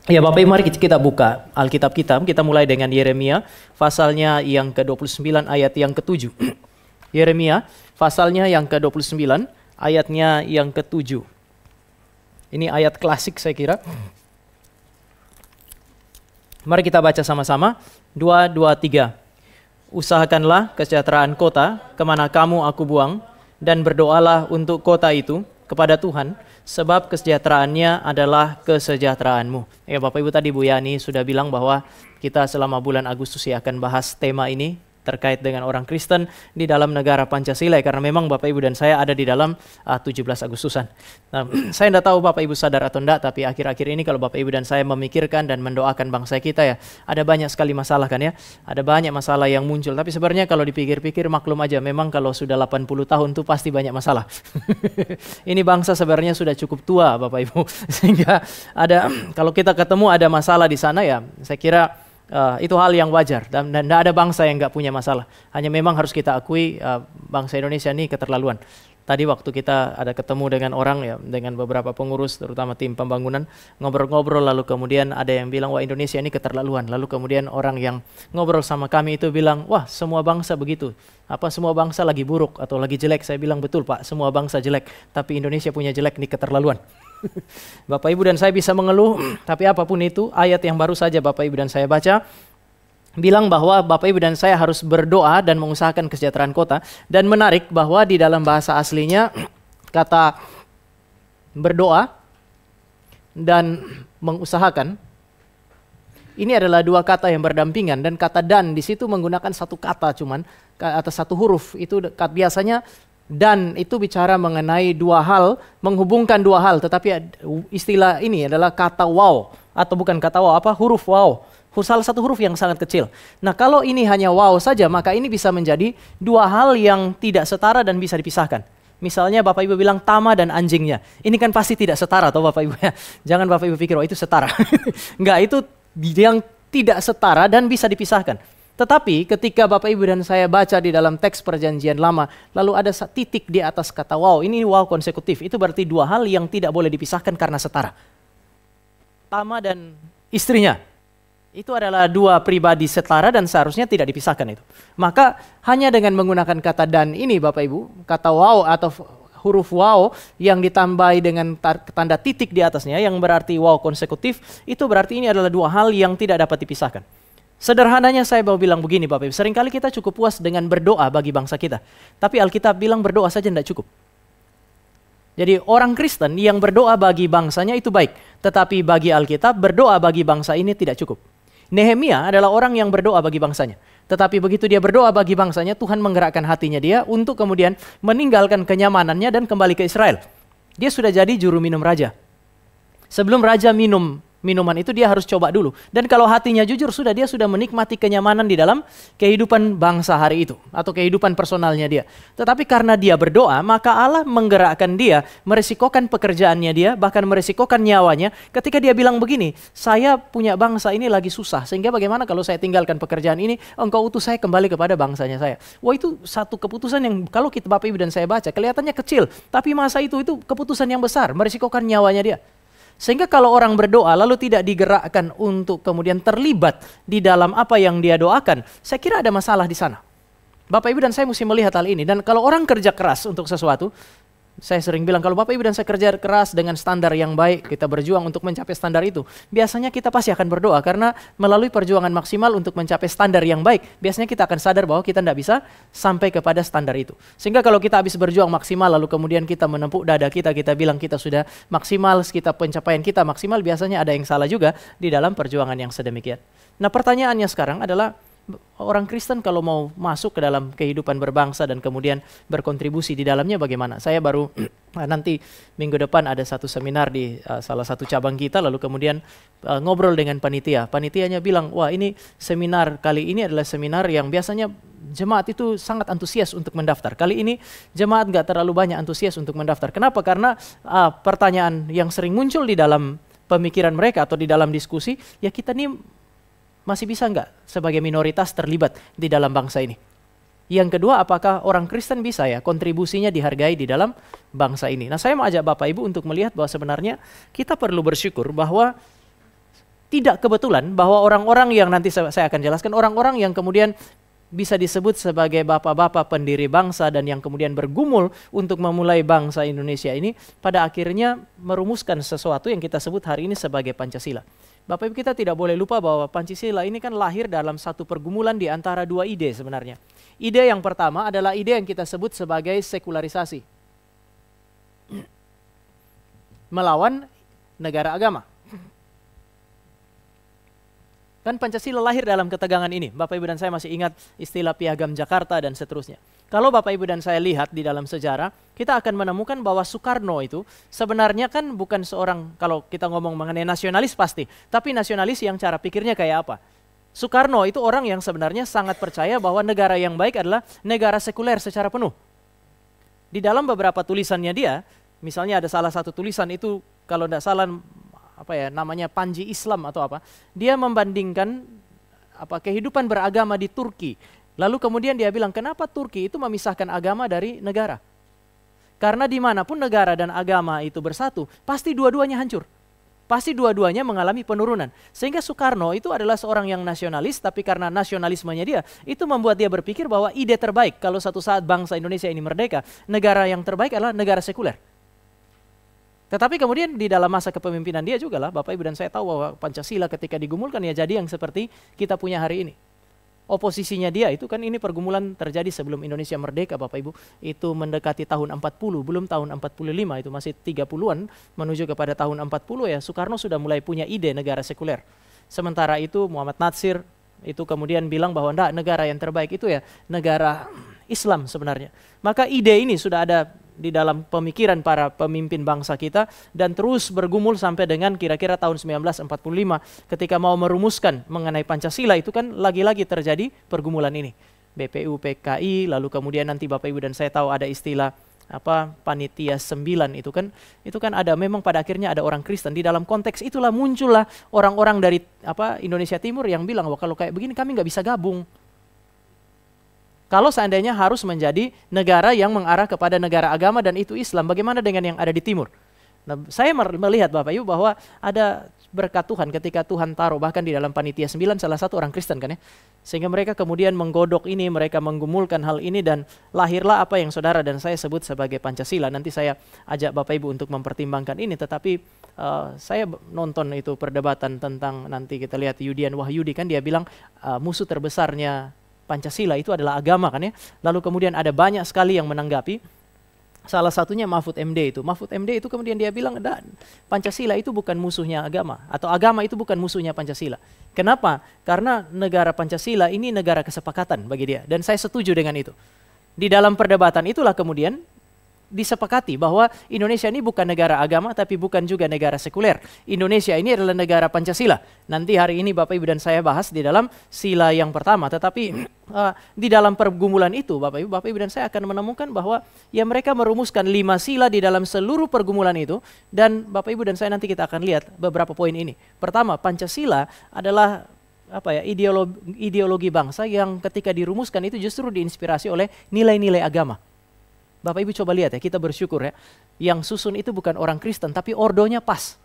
Ya Bapak Ibu, mari kita buka Alkitab kita mulai dengan Yeremia, pasalnya yang ke-29 ayat yang ke-7. Yeremia, pasalnya yang ke-29, ayatnya yang ke-7. Ini ayat klasik saya kira. Mari kita baca sama-sama, 2, 2, 3. Usahakanlah kesejahteraan kota, kemana kamu aku buang, dan berdoalah untuk kota itu kepada Tuhan, sebab kesejahteraannya adalah kesejahteraanmu. Ya Bapak Ibu, tadi Bu Yani sudah bilang bahwa kita selama bulan Agustus ya akan bahas tema ini terkait dengan orang Kristen di dalam negara Pancasila, karena memang Bapak Ibu dan saya ada di dalam 17 Agustusan. Nah, saya tidak tahu Bapak Ibu sadar atau tidak, tapi akhir-akhir ini kalau Bapak Ibu dan saya memikirkan dan mendoakan bangsa kita ya, ada banyak sekali masalah kan ya, ada banyak masalah yang muncul, tapi sebenarnya kalau dipikir-pikir maklum aja, memang kalau sudah 80 tahun tuh pasti banyak masalah. Ini bangsa sebenarnya sudah cukup tua Bapak Ibu, sehingga ada, kalau kita ketemu ada masalah di sana ya, saya kira itu hal yang wajar, dan tidak ada bangsa yang nggak punya masalah. Hanya memang harus kita akui bangsa Indonesia ini keterlaluan. Tadi waktu kita ada ketemu dengan orang ya, dengan beberapa pengurus terutama tim pembangunan, ngobrol-ngobrol, lalu kemudian ada yang bilang wah Indonesia ini keterlaluan. Lalu kemudian orang yang ngobrol sama kami itu bilang wah semua bangsa begitu. Apa semua bangsa lagi buruk atau lagi jelek? Saya bilang betul Pak, semua bangsa jelek, tapi Indonesia punya jelek nih, keterlaluan. Bapak Ibu dan saya bisa mengeluh, tapi apapun itu, ayat yang baru saja Bapak Ibu dan saya baca bilang bahwa Bapak Ibu dan saya harus berdoa dan mengusahakan kesejahteraan kota. Dan menarik bahwa di dalam bahasa aslinya kata berdoa dan mengusahakan ini adalah dua kata yang berdampingan, dan kata dan di situ menggunakan satu kata cuman atau satu huruf. Itu biasanya dan itu bicara mengenai dua hal, menghubungkan dua hal, tetapi istilah ini adalah kata wow, atau bukan kata wow, huruf wow, salah satu huruf yang sangat kecil. Nah kalau ini hanya wow saja, maka ini bisa menjadi dua hal yang tidak setara dan bisa dipisahkan. Misalnya Bapak Ibu bilang Tama dan anjingnya, ini kan pasti tidak setara atau Bapak Ibu ya. Jangan Bapak Ibu pikir, oh itu setara. Enggak, itu yang tidak setara dan bisa dipisahkan. Tetapi ketika Bapak Ibu dan saya baca di dalam teks Perjanjian Lama, lalu ada titik di atas kata wow, ini wow konsekutif, itu berarti dua hal yang tidak boleh dipisahkan karena setara. Tama dan istrinya, itu adalah dua pribadi setara dan seharusnya tidak dipisahkan itu. Maka hanya dengan menggunakan kata dan ini Bapak Ibu, kata wow atau huruf wow yang ditambahi dengan tanda titik di atasnya yang berarti wow konsekutif, itu berarti ini adalah dua hal yang tidak dapat dipisahkan. Sederhananya saya mau bilang begini Bapak Ibu, seringkali kita cukup puas dengan berdoa bagi bangsa kita. Tapi Alkitab bilang berdoa saja tidak cukup. Jadi orang Kristen yang berdoa bagi bangsanya itu baik. Tetapi bagi Alkitab berdoa bagi bangsa ini tidak cukup. Nehemia adalah orang yang berdoa bagi bangsanya. Tetapi begitu dia berdoa bagi bangsanya, Tuhan menggerakkan hatinya dia untuk kemudian meninggalkan kenyamanannya dan kembali ke Israel. Dia sudah jadi juru minum raja. Sebelum raja minum minuman itu dia harus coba dulu. Dan kalau hatinya jujur, dia sudah menikmati kenyamanan di dalam kehidupan bangsa hari itu atau kehidupan personalnya dia. Tetapi karena dia berdoa, maka Allah menggerakkan dia, meresikokan pekerjaannya dia, bahkan meresikokan nyawanya ketika dia bilang begini, saya punya bangsa ini lagi susah, sehingga bagaimana kalau saya tinggalkan pekerjaan ini, engkau utus saya kembali kepada bangsanya saya. Wah, itu satu keputusan yang kalau kita Bapak Ibu dan saya baca, kelihatannya kecil, tapi masa itu keputusan yang besar, meresikokan nyawanya dia. Sehingga kalau orang berdoa lalu tidak digerakkan untuk kemudian terlibat di dalam apa yang dia doakan, saya kira ada masalah di sana. Bapak Ibu dan saya mesti melihat hal ini. Dan kalau orang kerja keras untuk sesuatu, saya sering bilang kalau Bapak Ibu dan saya kerja keras dengan standar yang baik, kita berjuang untuk mencapai standar itu, biasanya kita pasti akan berdoa karena melalui perjuangan maksimal untuk mencapai standar yang baik, biasanya kita akan sadar bahwa kita tidak bisa sampai kepada standar itu. Sehingga kalau kita habis berjuang maksimal lalu kemudian kita menempuk dada kita bilang kita sudah maksimal, kita pencapaian kita maksimal, biasanya ada yang salah juga di dalam perjuangan yang sedemikian. Nah pertanyaannya sekarang adalah, orang Kristen kalau mau masuk ke dalam kehidupan berbangsa dan kemudian berkontribusi di dalamnya bagaimana? Saya baru nanti minggu depan ada satu seminar di salah satu cabang kita, lalu kemudian ngobrol dengan panitia. Panitianya bilang, wah ini seminar kali ini adalah seminar yang biasanya jemaat itu sangat antusias untuk mendaftar. Kali ini jemaat nggak terlalu banyak antusias untuk mendaftar. Kenapa? Karena pertanyaan yang sering muncul di dalam pemikiran mereka atau di dalam diskusi, ya kita nih masih bisa nggak sebagai minoritas terlibat di dalam bangsa ini? Yang kedua, apakah orang Kristen bisa ya kontribusinya dihargai di dalam bangsa ini? Nah saya mau ajak Bapak Ibu untuk melihat bahwa sebenarnya kita perlu bersyukur bahwa tidak kebetulan bahwa orang-orang yang nanti saya akan jelaskan, orang-orang yang kemudian bisa disebut sebagai bapak-bapak pendiri bangsa dan yang kemudian bergumul untuk memulai bangsa Indonesia ini, pada akhirnya merumuskan sesuatu yang kita sebut hari ini sebagai Pancasila. Bapak Ibu, kita tidak boleh lupa bahwa Pancasila ini kan lahir dalam satu pergumulan di antara dua ide sebenarnya. Ide yang pertama adalah ide yang kita sebut sebagai sekularisasi. Melawan negara agama. Kan Pancasila lahir dalam ketegangan ini. Bapak Ibu dan saya masih ingat istilah Piagam Jakarta dan seterusnya. Kalau Bapak Ibu dan saya lihat di dalam sejarah, kita akan menemukan bahwa Soekarno itu sebenarnya kan bukan seorang, kalau kita ngomong mengenai nasionalis pasti, tapi nasionalis yang cara pikirnya kayak apa? Soekarno itu orang yang sebenarnya sangat percaya bahwa negara yang baik adalah negara sekuler secara penuh. Di dalam beberapa tulisannya dia, misalnya ada salah satu tulisan itu, kalau tidak salah namanya Panji Islam atau apa, dia membandingkan kehidupan beragama di Turki. Lalu kemudian dia bilang, kenapa Turki itu memisahkan agama dari negara? Karena dimanapun negara dan agama itu bersatu, pasti dua-duanya hancur. Pasti dua-duanya mengalami penurunan. Sehingga Soekarno itu adalah seorang yang nasionalis, tapi karena nasionalismenya dia, itu membuat dia berpikir bahwa ide terbaik kalau satu saat bangsa Indonesia ini merdeka, negara yang terbaik adalah negara sekuler. Tetapi kemudian di dalam masa kepemimpinan dia juga lah, Bapak Ibu dan saya tahu bahwa Pancasila ketika digumulkan ya jadi yang seperti kita punya hari ini. Oposisinya dia itu kan ini pergumulan terjadi sebelum Indonesia merdeka, Bapak Ibu. Itu mendekati tahun 40, belum tahun 45, itu masih 30-an menuju kepada tahun 40 ya. Soekarno sudah mulai punya ide negara sekuler. Sementara itu Muhammad Natsir itu kemudian bilang bahwa enggak, negara yang terbaik itu ya negara Islam sebenarnya. Maka ide ini sudah ada di dalam pemikiran para pemimpin bangsa kita dan terus bergumul sampai dengan kira-kira tahun 1945 ketika mau merumuskan mengenai Pancasila itu kan lagi-lagi terjadi pergumulan ini. BPU, PKI, lalu kemudian nanti Bapak Ibu dan saya tahu ada istilah Panitia 9 itu kan ada, memang pada akhirnya ada orang Kristen. Di dalam konteks itulah muncullah orang-orang dari Indonesia Timur yang bilang, wah kalau kayak begini kami nggak bisa gabung. Kalau seandainya harus menjadi negara yang mengarah kepada negara agama dan itu Islam, bagaimana dengan yang ada di timur? Nah, saya melihat Bapak Ibu bahwa ada berkat Tuhan ketika Tuhan taruh bahkan di dalam Panitia 9 salah satu orang Kristen kan ya. Sehingga mereka kemudian menggodok ini, mereka menggumulkan hal ini dan lahirlah apa yang saudara dan saya sebut sebagai Pancasila. Nanti saya ajak Bapak Ibu untuk mempertimbangkan ini, tetapi saya nonton itu perdebatan tentang, nanti kita lihat Yudian Wahyudi kan dia bilang musuh terbesarnya Pancasila itu adalah agama kan ya. Lalu kemudian ada banyak sekali yang menanggapi. Salah satunya Mahfud MD itu. Mahfud MD itu kemudian dia bilang, Pancasila itu bukan musuhnya agama. Atau agama itu bukan musuhnya Pancasila. Kenapa? Karena negara Pancasila ini negara kesepakatan bagi dia. Dan saya setuju dengan itu. Di dalam perdebatan itulah kemudian disepakati bahwa Indonesia ini bukan negara agama tapi bukan juga negara sekuler. Indonesia ini adalah negara Pancasila. Nanti hari ini Bapak Ibu dan saya bahas di dalam sila yang pertama. Tetapi di dalam pergumulan itu Bapak Ibu dan saya akan menemukan bahwa ya mereka merumuskan 5 sila di dalam seluruh pergumulan itu. Dan Bapak Ibu dan saya nanti kita akan lihat beberapa poin ini. Pertama, Pancasila adalah ideologi bangsa yang ketika dirumuskan itu justru diinspirasi oleh nilai-nilai agama. Bapak Ibu coba lihat ya, kita bersyukur ya. Yang susun itu bukan orang Kristen, tapi ordonya pas.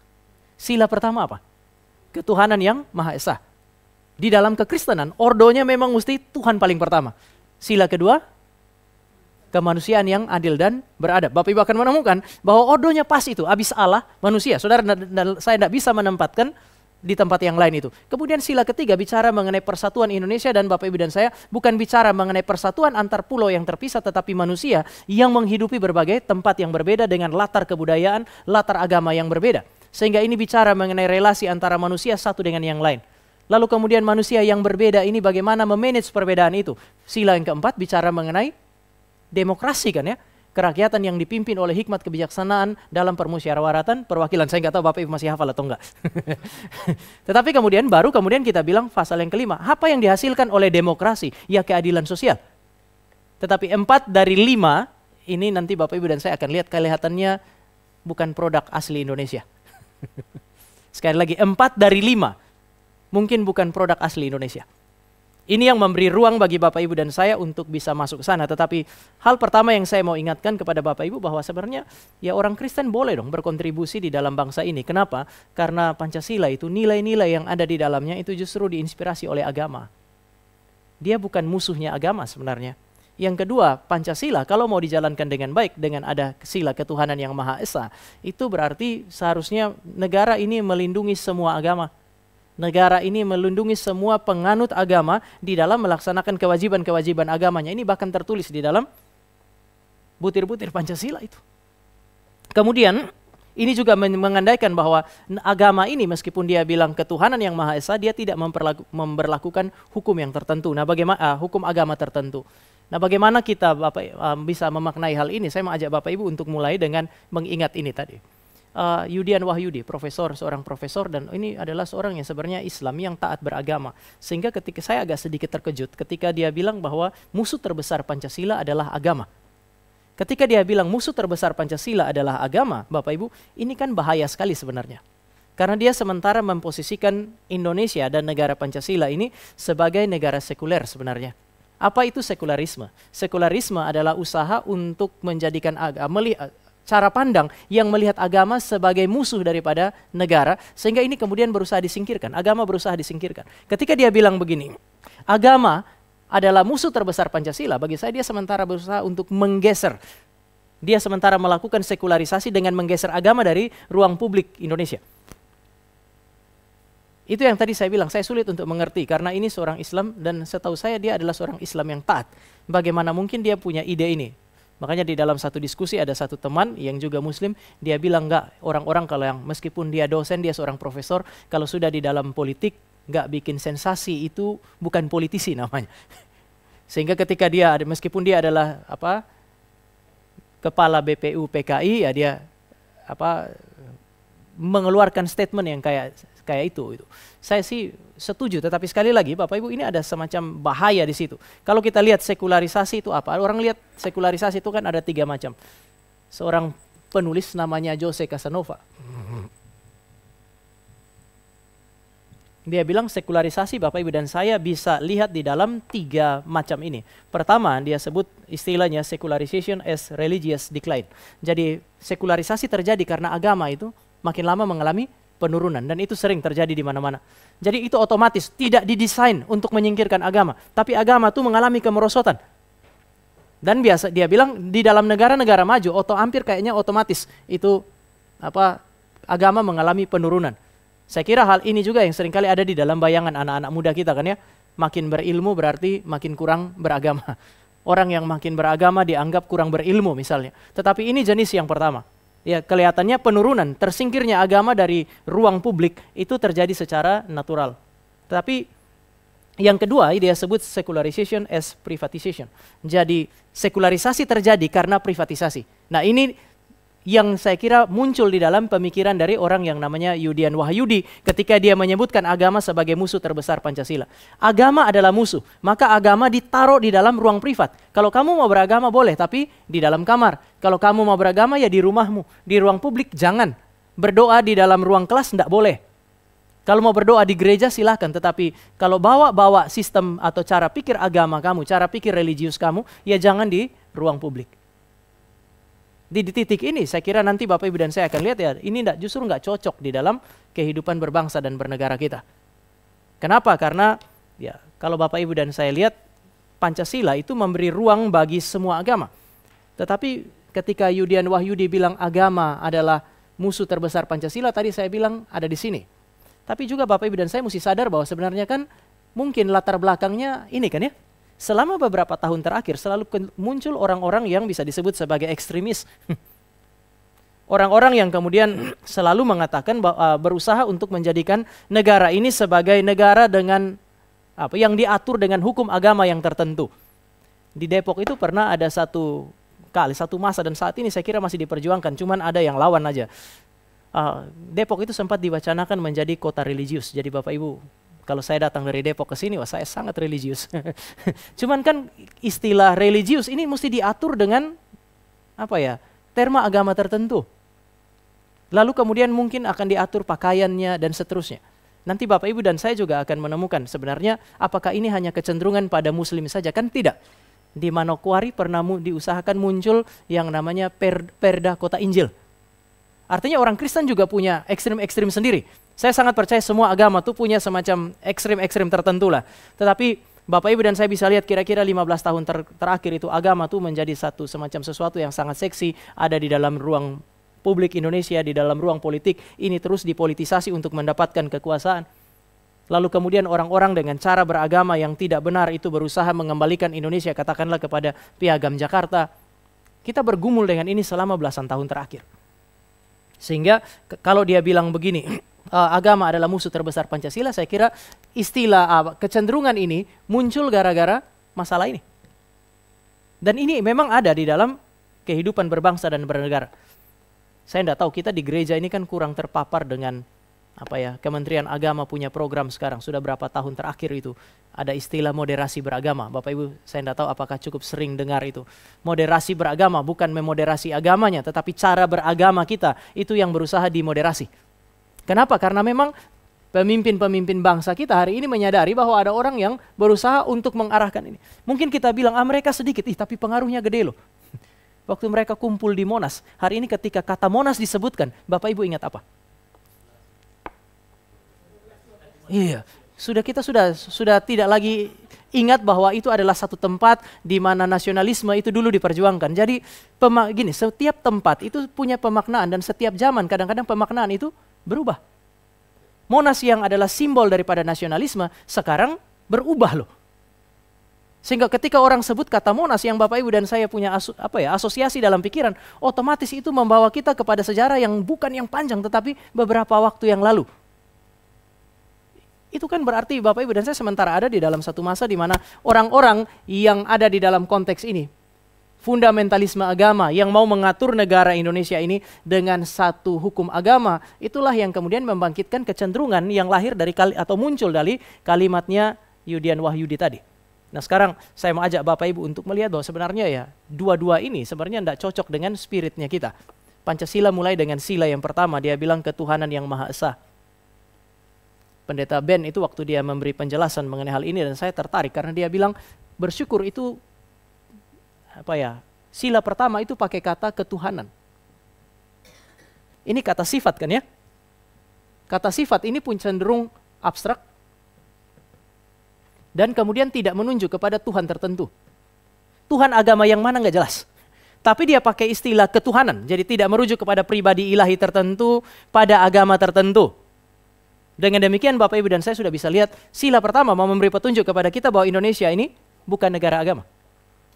Sila pertama apa? Ketuhanan yang Maha Esa. Di dalam kekristenan, ordonya memang mesti Tuhan paling pertama. Sila kedua, kemanusiaan yang adil dan beradab. Bapak Ibu akan menemukan bahwa ordonya pas itu, habis Allah, manusia. Saudara, saya tidak bisa menempatkan di tempat yang lain itu. Kemudian sila ketiga bicara mengenai persatuan Indonesia dan Bapak Ibu dan saya bukan bicara mengenai persatuan antar pulau yang terpisah tetapi manusia yang menghidupi berbagai tempat yang berbeda dengan latar kebudayaan, latar agama yang berbeda. Sehingga ini bicara mengenai relasi antara manusia satu dengan yang lain. Lalu kemudian manusia yang berbeda ini bagaimana memanage perbedaan itu. Sila yang keempat bicara mengenai demokrasi kan ya. Kerakyatan yang dipimpin oleh hikmat kebijaksanaan dalam permusyawaratan perwakilan. Saya nggak tahu Bapak Ibu masih hafal atau enggak. Tetapi kemudian kita bilang pasal yang kelima. Apa yang dihasilkan oleh demokrasi? Ya keadilan sosial. Tetapi 4 dari 5 ini nanti Bapak Ibu dan saya akan lihat kelihatannya bukan produk asli Indonesia. Sekali lagi 4 dari 5 mungkin bukan produk asli Indonesia. Ini yang memberi ruang bagi Bapak Ibu dan saya untuk bisa masuk ke sana. Tetapi hal pertama yang saya mau ingatkan kepada Bapak Ibu bahwa sebenarnya ya orang Kristen boleh dong berkontribusi di dalam bangsa ini. Kenapa? Karena Pancasila itu nilai-nilai yang ada di dalamnya itu justru diinspirasi oleh agama. Dia bukan musuhnya agama sebenarnya. Yang kedua, Pancasila kalau mau dijalankan dengan baik, dengan ada sila ketuhanan yang Maha Esa, itu berarti seharusnya negara ini melindungi semua agama. Negara ini melindungi semua penganut agama di dalam melaksanakan kewajiban-kewajiban agamanya. Ini bahkan tertulis di dalam butir-butir Pancasila itu. Kemudian ini juga mengandaikan bahwa agama ini meskipun dia bilang ketuhanan yang Maha Esa, dia tidak memberlakukan hukum yang tertentu. Nah, bagaimana hukum agama tertentu? Nah, bagaimana kita bisa memaknai hal ini? Saya mengajak Bapak Ibu untuk mulai dengan mengingat ini tadi. Yudian Wahyudi, seorang profesor, dan ini adalah seorang yang sebenarnya Islam yang taat beragama. Sehingga ketika saya agak sedikit terkejut ketika dia bilang bahwa musuh terbesar Pancasila adalah agama. Ketika dia bilang musuh terbesar Pancasila adalah agama, Bapak Ibu, ini kan bahaya sekali sebenarnya. Karena dia sementara memposisikan Indonesia dan negara Pancasila ini sebagai negara sekuler sebenarnya. Apa itu sekularisme? Sekularisme adalah usaha untuk menjadikan agama, cara pandang yang melihat agama sebagai musuh daripada negara, sehingga ini kemudian berusaha disingkirkan, agama berusaha disingkirkan. Ketika dia bilang begini, agama adalah musuh terbesar Pancasila, bagi saya dia sementara berusaha untuk menggeser. Dia sementara melakukan sekularisasi dengan menggeser agama dari ruang publik Indonesia. Itu yang tadi saya bilang, saya sulit untuk mengerti karena ini seorang Islam dan setahu saya dia adalah seorang Islam yang taat. Bagaimana mungkin dia punya ide ini? Makanya di dalam satu diskusi ada satu teman yang juga Muslim, dia bilang enggak, orang-orang kalau yang meskipun dia dosen, dia seorang profesor, kalau sudah di dalam politik enggak bikin sensasi itu bukan politisi namanya. Sehingga ketika dia meskipun dia adalah kepala BPU PKI, ya dia mengeluarkan statement yang kayak itu. Saya sih setuju, tetapi sekali lagi Bapak Ibu ini ada semacam bahaya di situ. Kalau kita lihat sekularisasi itu apa? Orang lihat sekularisasi itu kan ada 3 macam. Seorang penulis namanya Jose Casanova. Dia bilang sekularisasi Bapak Ibu dan saya bisa lihat di dalam 3 macam ini. Pertama, dia sebut istilahnya secularization as religious decline. Jadi sekularisasi terjadi karena agama itu makin lama mengalami penurunan, dan itu sering terjadi di mana-mana. Jadi itu otomatis tidak didesain untuk menyingkirkan agama, tapi agama itu mengalami kemerosotan. Dan biasa dia bilang di dalam negara-negara maju hampir kayaknya otomatis itu agama mengalami penurunan. Saya kira hal ini juga yang seringkali ada di dalam bayangan anak-anak muda kita kan ya. Makin berilmu berarti makin kurang beragama. Orang yang makin beragama dianggap kurang berilmu misalnya. Tetapi ini jenis yang pertama. Ya, kelihatannya penurunan, tersingkirnya agama dari ruang publik itu terjadi secara natural. Tetapi yang kedua dia sebut secularization as privatization. Jadi sekularisasi terjadi karena privatisasi. Nah, ini yang saya kira muncul di dalam pemikiran dari orang yang namanya Yudian Wahyudi ketika dia menyebutkan agama sebagai musuh terbesar Pancasila. Agama adalah musuh, maka agama ditaruh di dalam ruang privat. Kalau kamu mau beragama boleh, tapi di dalam kamar. Kalau kamu mau beragama ya di rumahmu, di ruang publik jangan. Berdoa di dalam ruang kelas tidak boleh. Kalau mau berdoa di gereja silahkan, tetapi kalau bawa justru atau cara pikir agama kamu, cara pikir religius kamu, ya jangan di ruang publik. Di titik ini saya kira nanti Bapak Ibu dan saya akan lihat ya, ini justru nggak cocok di dalam kehidupan berbangsa dan bernegara kita. Kenapa? Karena ya kalau Bapak Ibu dan saya lihat Pancasila itu memberi ruang bagi semua agama. Tetapi ketika Yudian Wahyudi bilang agama adalah musuh terbesar Pancasila, tadi saya bilang ada di sini. Tapi juga Bapak Ibu dan saya mesti sadar bahwa sebenarnya kan mungkin latar belakangnya ini kan ya. Selama beberapa tahun terakhir selalu muncul orang-orang yang bisa disebut sebagai ekstremis. Orang-orang yang kemudian selalu mengatakan berusaha untuk menjadikan negara ini sebagai negara dengan yang diatur dengan hukum agama yang tertentu. Di Depok itu pernah ada satu masa dan saat ini saya kira masih diperjuangkan, cuman ada yang lawan aja. Depok itu sempat diwacanakan menjadi kota religius. Jadi Bapak Ibu, kalau saya datang dari Depok ke sini, wah saya sangat religius. Cuman kan istilah religius ini mesti diatur dengan terma agama tertentu. Lalu kemudian mungkin akan diatur pakaiannya dan seterusnya. Nanti Bapak Ibu dan saya juga akan menemukan sebenarnya apakah ini hanya kecenderungan pada Muslim saja, kan tidak. Di Manokwari pernah diusahakan muncul yang namanya Perda Kota Injil. Artinya orang Kristen juga punya ekstrim-ekstrim sendiri. Saya sangat percaya semua agama tuh punya semacam ekstrim-ekstrim tertentu lah. Tetapi Bapak Ibu dan saya bisa lihat kira-kira 15 tahun terakhir itu agama tuh menjadi satu semacam sesuatu yang sangat seksi, ada di dalam ruang publik Indonesia, di dalam ruang politik. Ini terus dipolitisasi untuk mendapatkan kekuasaan. Lalu kemudian orang-orang dengan cara beragama yang tidak benar itu berusaha mengembalikan Indonesia katakanlah kepada Piagam Jakarta. Kita bergumul dengan ini selama belasan tahun terakhir. Sehingga kalau dia bilang begini, agama adalah musuh terbesar Pancasila, saya kira istilah kecenderungan ini muncul gara-gara masalah ini. Dan ini memang ada di dalam kehidupan berbangsa dan bernegara. Saya tidak tahu, kita di gereja ini kan kurang terpapar dengan Kementerian Agama punya program sekarang, sudah berapa tahun terakhir itu ada istilah moderasi beragama. Bapak Ibu, saya tidak tahu apakah cukup sering dengar itu. Moderasi beragama, bukan memoderasi agamanya, tetapi cara beragama kita, itu yang berusaha dimoderasi. Kenapa? Karena memang pemimpin-pemimpin bangsa kita hari ini menyadari bahwa ada orang yang berusaha untuk mengarahkan ini. Mungkin kita bilang, mereka sedikit, tapi pengaruhnya gede loh. Waktu mereka kumpul di Monas, hari ini ketika kata Monas disebutkan, Bapak Ibu ingat apa? Iya, kita sudah tidak lagi ingat bahwa itu adalah satu tempat di mana nasionalisme itu dulu diperjuangkan. Jadi setiap tempat itu punya pemaknaan dan setiap zaman kadang-kadang pemaknaan itu berubah. Monas yang adalah simbol daripada nasionalisme sekarang berubah loh. Sehingga ketika orang sebut kata Monas yang Bapak Ibu dan saya punya asosiasi dalam pikiran, otomatis itu membawa kita kepada sejarah yang bukan yang panjang tetapi beberapa waktu yang lalu. Itu kan berarti Bapak Ibu dan saya sementara ada di dalam satu masa di mana orang-orang yang ada di dalam konteks ini, fundamentalisme agama yang mau mengatur negara Indonesia ini dengan satu hukum agama, itulah yang kemudian membangkitkan kecenderungan yang lahir dari atau muncul dari kalimatnya Yudian Wahyudi tadi. Nah sekarang saya mau ajak Bapak Ibu untuk melihat bahwa sebenarnya ya dua-dua ini sebenarnya tidak cocok dengan spiritnya kita. Pancasila mulai dengan sila yang pertama, dia bilang ketuhanan yang Maha Esa. Pendeta Ben itu waktu dia memberi penjelasan mengenai hal ini dan saya tertarik karena dia bilang bersyukur itu sila pertama itu pakai kata ketuhanan. Ini kata sifat kan ya? Kata sifat ini pun cenderung abstrak dan kemudian tidak menunjuk kepada Tuhan tertentu. Tuhan agama yang mana nggak jelas. Tapi dia pakai istilah ketuhanan, jadi tidak merujuk kepada pribadi ilahi tertentu pada agama tertentu. Dengan demikian Bapak Ibu dan saya sudah bisa lihat sila pertama mau memberi petunjuk kepada kita bahwa Indonesia ini bukan negara agama.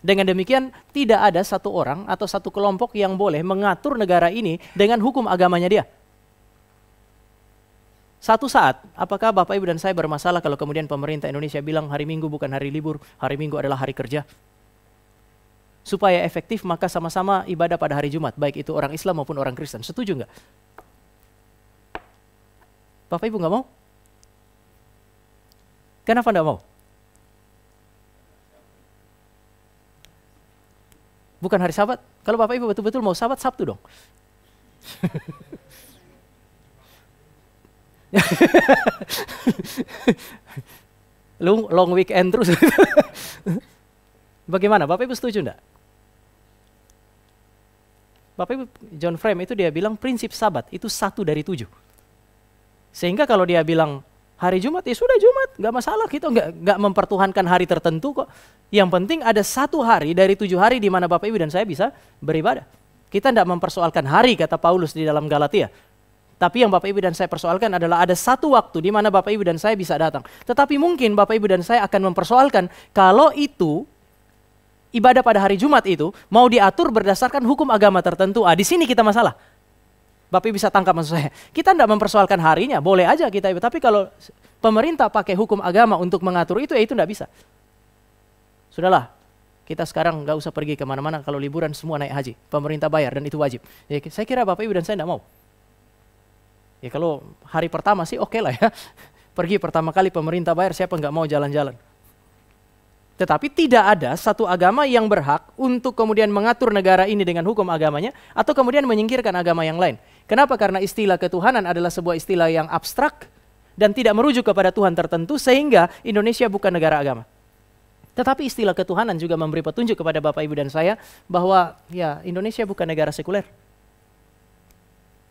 Dengan demikian tidak ada satu orang atau satu kelompok yang boleh mengatur negara ini dengan hukum agamanya dia. Satu saat, apakah Bapak Ibu dan saya bermasalah kalau kemudian pemerintah Indonesia bilang hari Minggu bukan hari libur, hari Minggu adalah hari kerja? Supaya efektif maka sama-sama ibadah pada hari Jumat, baik itu orang Islam maupun orang Kristen. Setuju nggak? Bapak Ibu nggak mau? Kenapa nggak mau? Bukan hari Sabat. Kalau Bapak Ibu betul-betul mau Sabat, Sabtu dong. Long weekend terus. Bagaimana? Bapak Ibu setuju enggak? Bapak Ibu, John Frame itu dia bilang prinsip Sabat itu 1 dari 7. Sehingga kalau dia bilang hari Jumat, ya sudah Jumat, nggak masalah, kita nggak mempertuhankan hari tertentu kok. Yang penting ada 1 hari dari 7 hari di mana Bapak Ibu dan saya bisa beribadah. Kita nggak mempersoalkan hari kata Paulus di dalam Galatia. Tapi yang Bapak Ibu dan saya persoalkan adalah ada 1 waktu di mana Bapak Ibu dan saya bisa datang. Tetapi mungkin Bapak Ibu dan saya akan mempersoalkan kalau itu ibadah pada hari Jumat itu mau diatur berdasarkan hukum agama tertentu. Di sini kita masalah. Bapak Ibu bisa tangkap maksud saya. Kita tidak mempersoalkan harinya, boleh aja kita. Tapi kalau pemerintah pakai hukum agama untuk mengatur itu, ya itu tidak bisa. Sudahlah, kita sekarang nggak usah pergi kemana-mana. Kalau liburan semua naik haji, pemerintah bayar dan itu wajib. Ya, saya kira Bapak Ibu dan saya tidak mau. Ya kalau hari pertama sih oke lah ya. Pergi pertama kali pemerintah bayar, siapa nggak mau jalan-jalan. Tetapi tidak ada satu agama yang berhak untuk kemudian mengatur negara ini dengan hukum agamanya atau kemudian menyingkirkan agama yang lain. Kenapa? Karena istilah ketuhanan adalah sebuah istilah yang abstrak dan tidak merujuk kepada Tuhan tertentu, sehingga Indonesia bukan negara agama. Tetapi istilah ketuhanan juga memberi petunjuk kepada Bapak, Ibu, dan saya bahwa ya Indonesia bukan negara sekuler.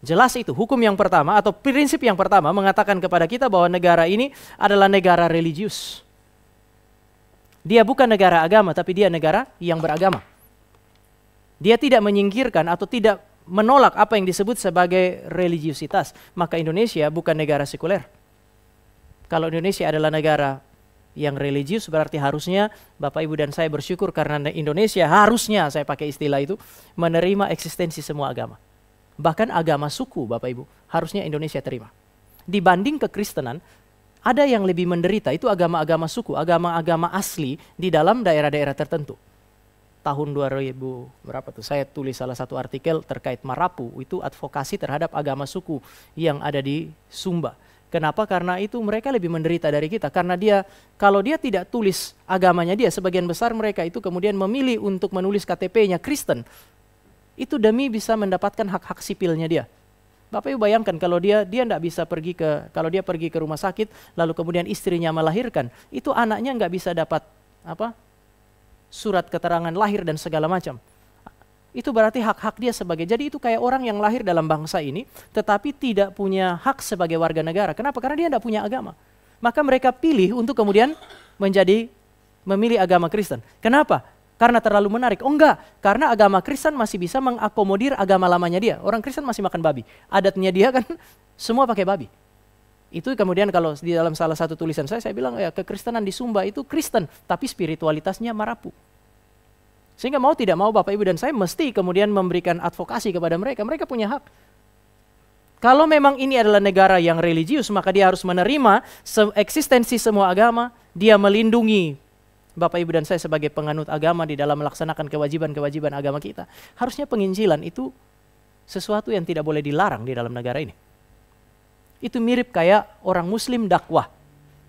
Jelas itu, hukum yang pertama atau prinsip yang pertama mengatakan kepada kita bahwa negara ini adalah negara religius. Dia bukan negara agama, tapi dia negara yang beragama. Dia tidak menyingkirkan atau tidak menolak apa yang disebut sebagai religiusitas. Maka Indonesia bukan negara sekuler. Kalau Indonesia adalah negara yang religius, berarti harusnya Bapak, Ibu, dan saya bersyukur karena Indonesia harusnya, saya pakai istilah itu, menerima eksistensi semua agama. Bahkan agama suku, Bapak, Ibu, harusnya Indonesia terima. Dibanding kekristenan, ada yang lebih menderita, itu agama-agama suku, agama-agama asli di dalam daerah-daerah tertentu. Tahun 2000 berapa tuh, saya tulis salah satu artikel terkait Marapu, itu advokasi terhadap agama suku yang ada di Sumba. Kenapa? Karena itu mereka lebih menderita dari kita. Karena dia, kalau dia tidak tulis agamanya dia, sebagian besar mereka itu kemudian memilih untuk menulis KTP-nya Kristen. Itu demi bisa mendapatkan hak-hak sipilnya dia. Bapak Ibu bayangkan kalau dia tidak bisa pergi kalau dia pergi ke rumah sakit, lalu kemudian istrinya melahirkan, itu anaknya nggak bisa dapat surat keterangan lahir dan segala macam. Itu berarti hak-hak dia jadi itu kayak orang yang lahir dalam bangsa ini, tetapi tidak punya hak sebagai warga negara. Kenapa? Karena dia tidak punya agama. Maka mereka pilih untuk kemudian memilih agama Kristen. Kenapa? Karena terlalu menarik. Oh enggak, karena agama Kristen masih bisa mengakomodir agama lamanya dia. Orang Kristen masih makan babi. Adatnya dia kan semua pakai babi. Itu kemudian kalau di dalam salah satu tulisan saya bilang ya kekristenan di Sumba itu Kristen, tapi spiritualitasnya Marapu. Sehingga mau tidak mau Bapak, Ibu, dan saya mesti kemudian memberikan advokasi kepada mereka. Mereka punya hak. Kalau memang ini adalah negara yang religius, maka dia harus menerima eksistensi semua agama. Dia melindungi Bapak, Ibu, dan saya sebagai penganut agama di dalam melaksanakan kewajiban-kewajiban agama kita. Harusnya penginjilan itu sesuatu yang tidak boleh dilarang di dalam negara ini. Itu mirip kayak orang Muslim dakwah.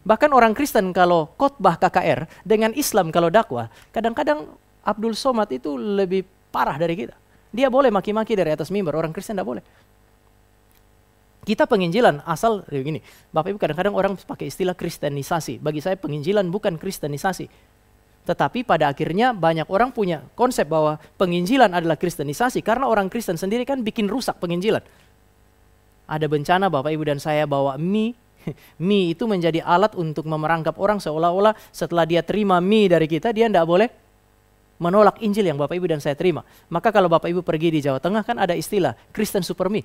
Bahkan orang Kristen kalau khotbah KKR dengan Islam kalau dakwah, kadang-kadang Abdul Somad itu lebih parah dari kita. Dia boleh maki-maki dari atas mimbar, orang Kristen tidak boleh. Kita penginjilan asal begini, Bapak, Ibu, kadang-kadang orang pakai istilah kristenisasi. Bagi saya penginjilan bukan kristenisasi. Tetapi pada akhirnya banyak orang punya konsep bahwa penginjilan adalah kristenisasi karena orang Kristen sendiri kan bikin rusak penginjilan. Ada bencana Bapak, Ibu, dan saya bawa mie itu menjadi alat untuk memerangkap orang seolah-olah setelah dia terima mie dari kita, dia tidak boleh menolak Injil yang Bapak, Ibu, dan saya terima. Maka kalau Bapak, Ibu pergi di Jawa Tengah kan ada istilah Kristen super mie.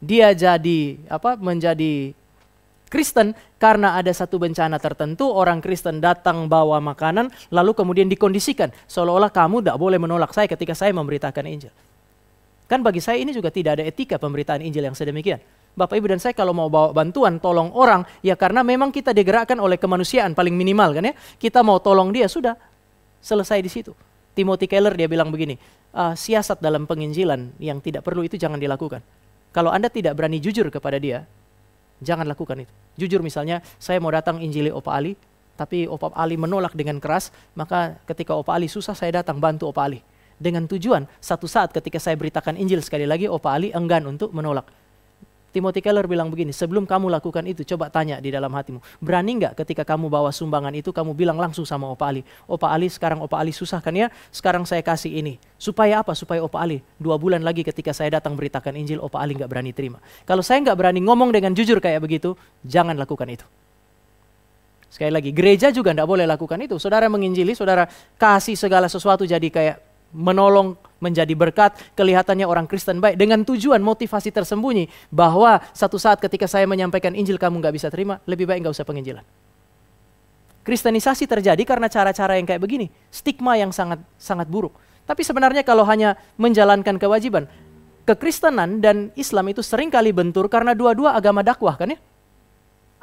Dia menjadi Kristen karena ada satu bencana tertentu, orang Kristen datang bawa makanan, lalu kemudian dikondisikan seolah-olah kamu tidak boleh menolak saya ketika saya memberitakan Injil. Kan bagi saya ini juga tidak ada etika pemberitaan Injil yang sedemikian. Bapak, Ibu, dan saya kalau mau bawa bantuan, tolong orang, ya karena memang kita digerakkan oleh kemanusiaan paling minimal kan ya. Kita mau tolong dia, sudah selesai di situ. Timothy Keller dia bilang begini, siasat dalam penginjilan yang tidak perlu itu jangan dilakukan. Kalau Anda tidak berani jujur kepada dia, jangan lakukan itu. Jujur misalnya, saya mau datang injili Opa Ali, tapi Opa Ali menolak dengan keras, maka ketika Opa Ali susah, saya datang bantu Opa Ali. Dengan tujuan, satu saat ketika saya beritakan Injil sekali lagi, Opa Ali enggan untuk menolak. Timothy Keller bilang begini, sebelum kamu lakukan itu, coba tanya di dalam hatimu. Berani nggak ketika kamu bawa sumbangan itu, kamu bilang langsung sama Opa Ali. Opa Ali, sekarang Opa Ali susah kan ya, sekarang saya kasih ini. Supaya apa? Supaya Opa Ali, 2 bulan lagi ketika saya datang beritakan Injil, Opa Ali nggak berani terima. Kalau saya nggak berani ngomong dengan jujur kayak begitu, jangan lakukan itu. Sekali lagi, gereja juga nggak boleh lakukan itu. Saudara menginjili, saudara kasih segala sesuatu jadi kayak menolong, menjadi berkat, kelihatannya orang Kristen baik, dengan tujuan motivasi tersembunyi bahwa satu saat ketika saya menyampaikan Injil kamu nggak bisa terima, lebih baik nggak usah penginjilan. Kristenisasi terjadi karena cara-cara yang kayak begini, stigma yang sangat buruk. Tapi sebenarnya kalau hanya menjalankan kewajiban, kekristenan dan Islam itu seringkali bentur karena dua-dua agama dakwah kan ya.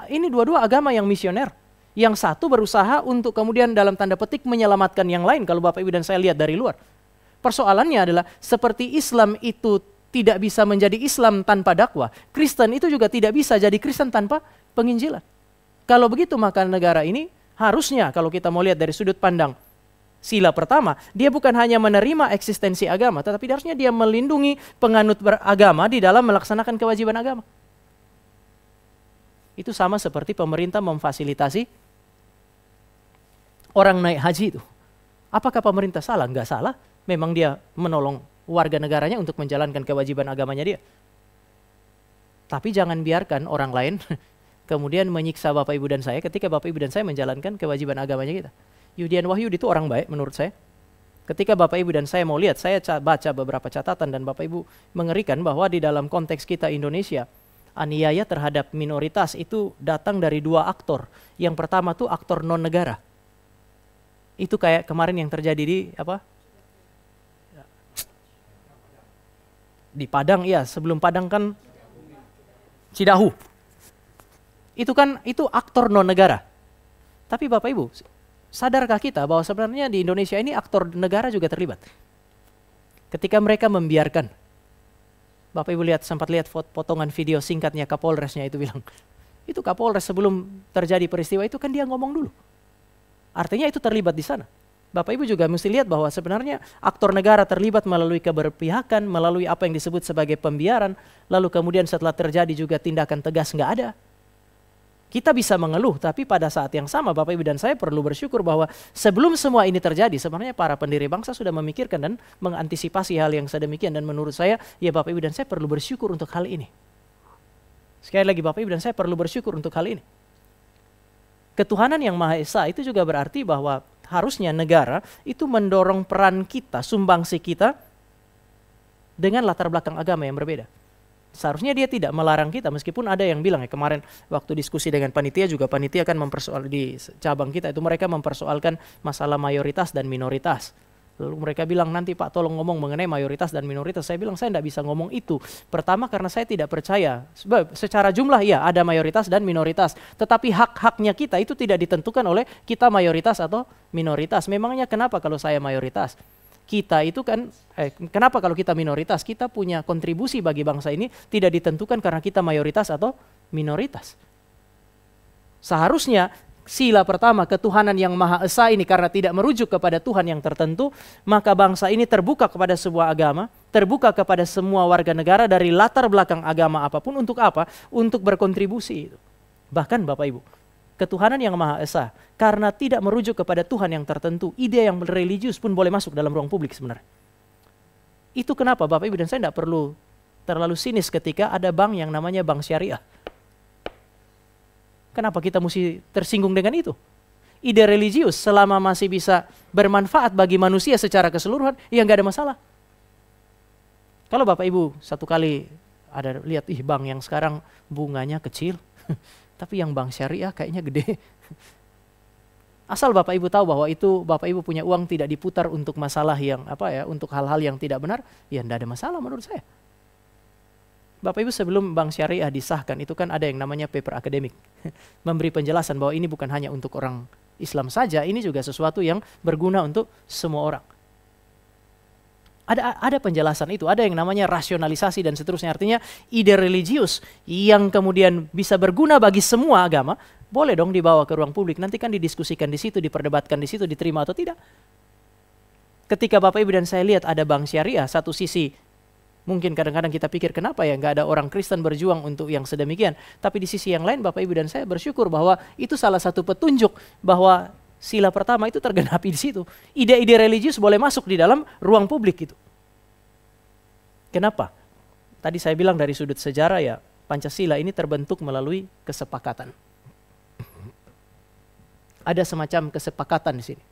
Ini dua-dua agama yang misioner. Yang satu berusaha untuk kemudian dalam tanda petik menyelamatkan yang lain kalau Bapak, Ibu, dan saya lihat dari luar. Persoalannya adalah seperti Islam itu tidak bisa menjadi Islam tanpa dakwah, Kristen itu juga tidak bisa jadi Kristen tanpa penginjilan. Kalau begitu maka negara ini harusnya kalau kita mau lihat dari sudut pandang sila pertama, dia bukan hanya menerima eksistensi agama, tetapi harusnya dia melindungi penganut beragama di dalam melaksanakan kewajiban agama. Itu sama seperti pemerintah memfasilitasi orang naik haji itu. Apakah pemerintah salah? Enggak salah. Memang dia menolong warga negaranya untuk menjalankan kewajiban agamanya dia. Tapi jangan biarkan orang lain kemudian menyiksa Bapak Ibu dan saya ketika Bapak Ibu dan saya menjalankan kewajiban agamanya kita. Yudian Wahyudi itu orang baik menurut saya. Ketika Bapak Ibu dan saya mau lihat, saya baca beberapa catatan dan Bapak Ibu mengerikan bahwa di dalam konteks kita Indonesia, aniaya terhadap minoritas itu datang dari dua aktor. Yang pertama tuh aktor non-negara. Itu kayak kemarin yang terjadi di di Padang, ya sebelum Padang kan Cidahu. Itu aktor non-negara. Tapi Bapak Ibu, sadarkah kita bahwa sebenarnya di Indonesia ini aktor negara juga terlibat? Ketika mereka membiarkan, Bapak Ibu sempat lihat potongan video singkatnya Kapolresnya itu bilang, itu Kapolres sebelum terjadi peristiwa itu kan dia ngomong dulu. Artinya itu terlibat di sana. Bapak Ibu juga mesti lihat bahwa sebenarnya aktor negara terlibat melalui keberpihakan, melalui apa yang disebut sebagai pembiaran, lalu kemudian setelah terjadi juga tindakan tegas nggak ada. Kita bisa mengeluh, tapi pada saat yang sama Bapak Ibu dan saya perlu bersyukur bahwa sebelum semua ini terjadi, sebenarnya para pendiri bangsa sudah memikirkan dan mengantisipasi hal yang sedemikian. Dan menurut saya, ya Bapak Ibu dan saya perlu bersyukur untuk hal ini. Sekali lagi Bapak Ibu dan saya perlu bersyukur untuk hal ini. Ketuhanan yang Maha Esa itu juga berarti bahwa harusnya negara itu mendorong peran kita, sumbangsi kita dengan latar belakang agama yang berbeda. Seharusnya dia tidak melarang kita, meskipun ada yang bilang ya kemarin waktu diskusi dengan panitia juga, panitia kan di cabang kita itu mereka mempersoalkan masalah mayoritas dan minoritas. Lalu mereka bilang, nanti Pak tolong ngomong mengenai mayoritas dan minoritas. Saya bilang saya tidak bisa ngomong itu. Pertama karena saya tidak percaya, sebab secara jumlah ya ada mayoritas dan minoritas. Tetapi hak-haknya kita itu tidak ditentukan oleh kita mayoritas atau minoritas. Memangnya kenapa kalau saya mayoritas? Kita itu kan, kenapa kalau kita minoritas? Kita punya kontribusi bagi bangsa ini tidak ditentukan karena kita mayoritas atau minoritas. Seharusnya sila pertama ketuhanan yang Maha Esa ini karena tidak merujuk kepada Tuhan yang tertentu, maka bangsa ini terbuka kepada sebuah agama, terbuka kepada semua warga negara dari latar belakang agama apapun. Untuk apa? Untuk berkontribusi. Bahkan Bapak Ibu, ketuhanan yang Maha Esa karena tidak merujuk kepada Tuhan yang tertentu, ide yang religius pun boleh masuk dalam ruang publik sebenarnya. Itu kenapa Bapak Ibu dan saya tidak perlu terlalu sinis ketika ada bank yang namanya bank syariah. Kenapa kita mesti tersinggung dengan itu? Ide religius selama masih bisa bermanfaat bagi manusia secara keseluruhan, ya nggak ada masalah. Kalau Bapak Ibu satu kali ada lihat, bank yang sekarang bunganya kecil, tapi yang bank syariah kayaknya gede. Asal Bapak Ibu tahu bahwa itu Bapak Ibu punya uang tidak diputar untuk masalah yang untuk hal-hal yang tidak benar, ya tidak ada masalah menurut saya. Bapak Ibu sebelum bank syariah disahkan itu kan ada yang namanya paper akademik. Memberi penjelasan bahwa ini bukan hanya untuk orang Islam saja, ini juga sesuatu yang berguna untuk semua orang. Ada penjelasan itu, ada yang namanya rasionalisasi dan seterusnya. Artinya ide religius yang kemudian bisa berguna bagi semua agama, boleh dong dibawa ke ruang publik. Nanti kan didiskusikan di situ, diperdebatkan di situ, diterima atau tidak. Ketika Bapak Ibu dan saya lihat ada bank syariah, satu sisi mungkin kadang-kadang kita pikir kenapa ya nggak ada orang Kristen berjuang untuk yang sedemikian. Tapi di sisi yang lain Bapak Ibu dan saya bersyukur bahwa itu salah satu petunjuk bahwa sila pertama itu tergenapi di situ. Ide-ide religius boleh masuk di dalam ruang publik itu. Kenapa? Tadi saya bilang dari sudut sejarah ya, Pancasila ini terbentuk melalui kesepakatan. Ada semacam kesepakatan di sini.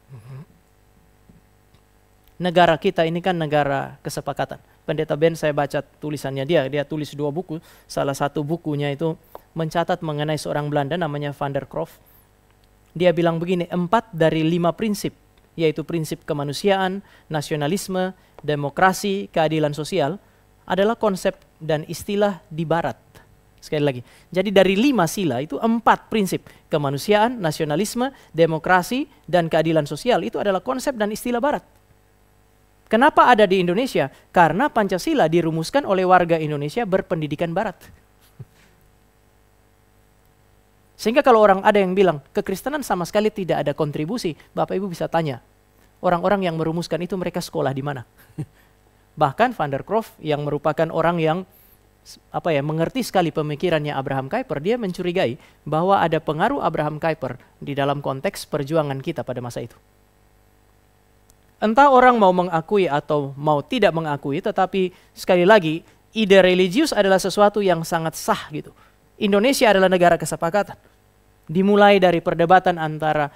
Negara kita ini kan negara kesepakatan. Pendeta Ben saya baca tulisannya dia tulis 2 buku. Salah satu bukunya itu mencatat mengenai seorang Belanda namanya Van der Kroft. Dia bilang begini, 4 dari 5 prinsip, yaitu prinsip kemanusiaan, nasionalisme, demokrasi, keadilan sosial, adalah konsep dan istilah di Barat. Sekali lagi, jadi dari 5 sila itu 4 prinsip, kemanusiaan, nasionalisme, demokrasi, dan keadilan sosial, itu adalah konsep dan istilah Barat. Kenapa ada di Indonesia? Karena Pancasila dirumuskan oleh warga Indonesia berpendidikan Barat. Sehingga kalau orang ada yang bilang, kekristenan sama sekali tidak ada kontribusi, Bapak Ibu bisa tanya, orang-orang yang merumuskan itu mereka sekolah di mana? Bahkan Van der Kroft yang merupakan orang yang mengerti sekali pemikirannya Abraham Kuyper, dia mencurigai bahwa ada pengaruh Abraham Kuyper di dalam konteks perjuangan kita pada masa itu. Entah orang mau mengakui atau mau tidak mengakui, tetapi sekali lagi ide religius adalah sesuatu yang sangat sah gitu. Indonesia adalah negara kesepakatan. Dimulai dari perdebatan antara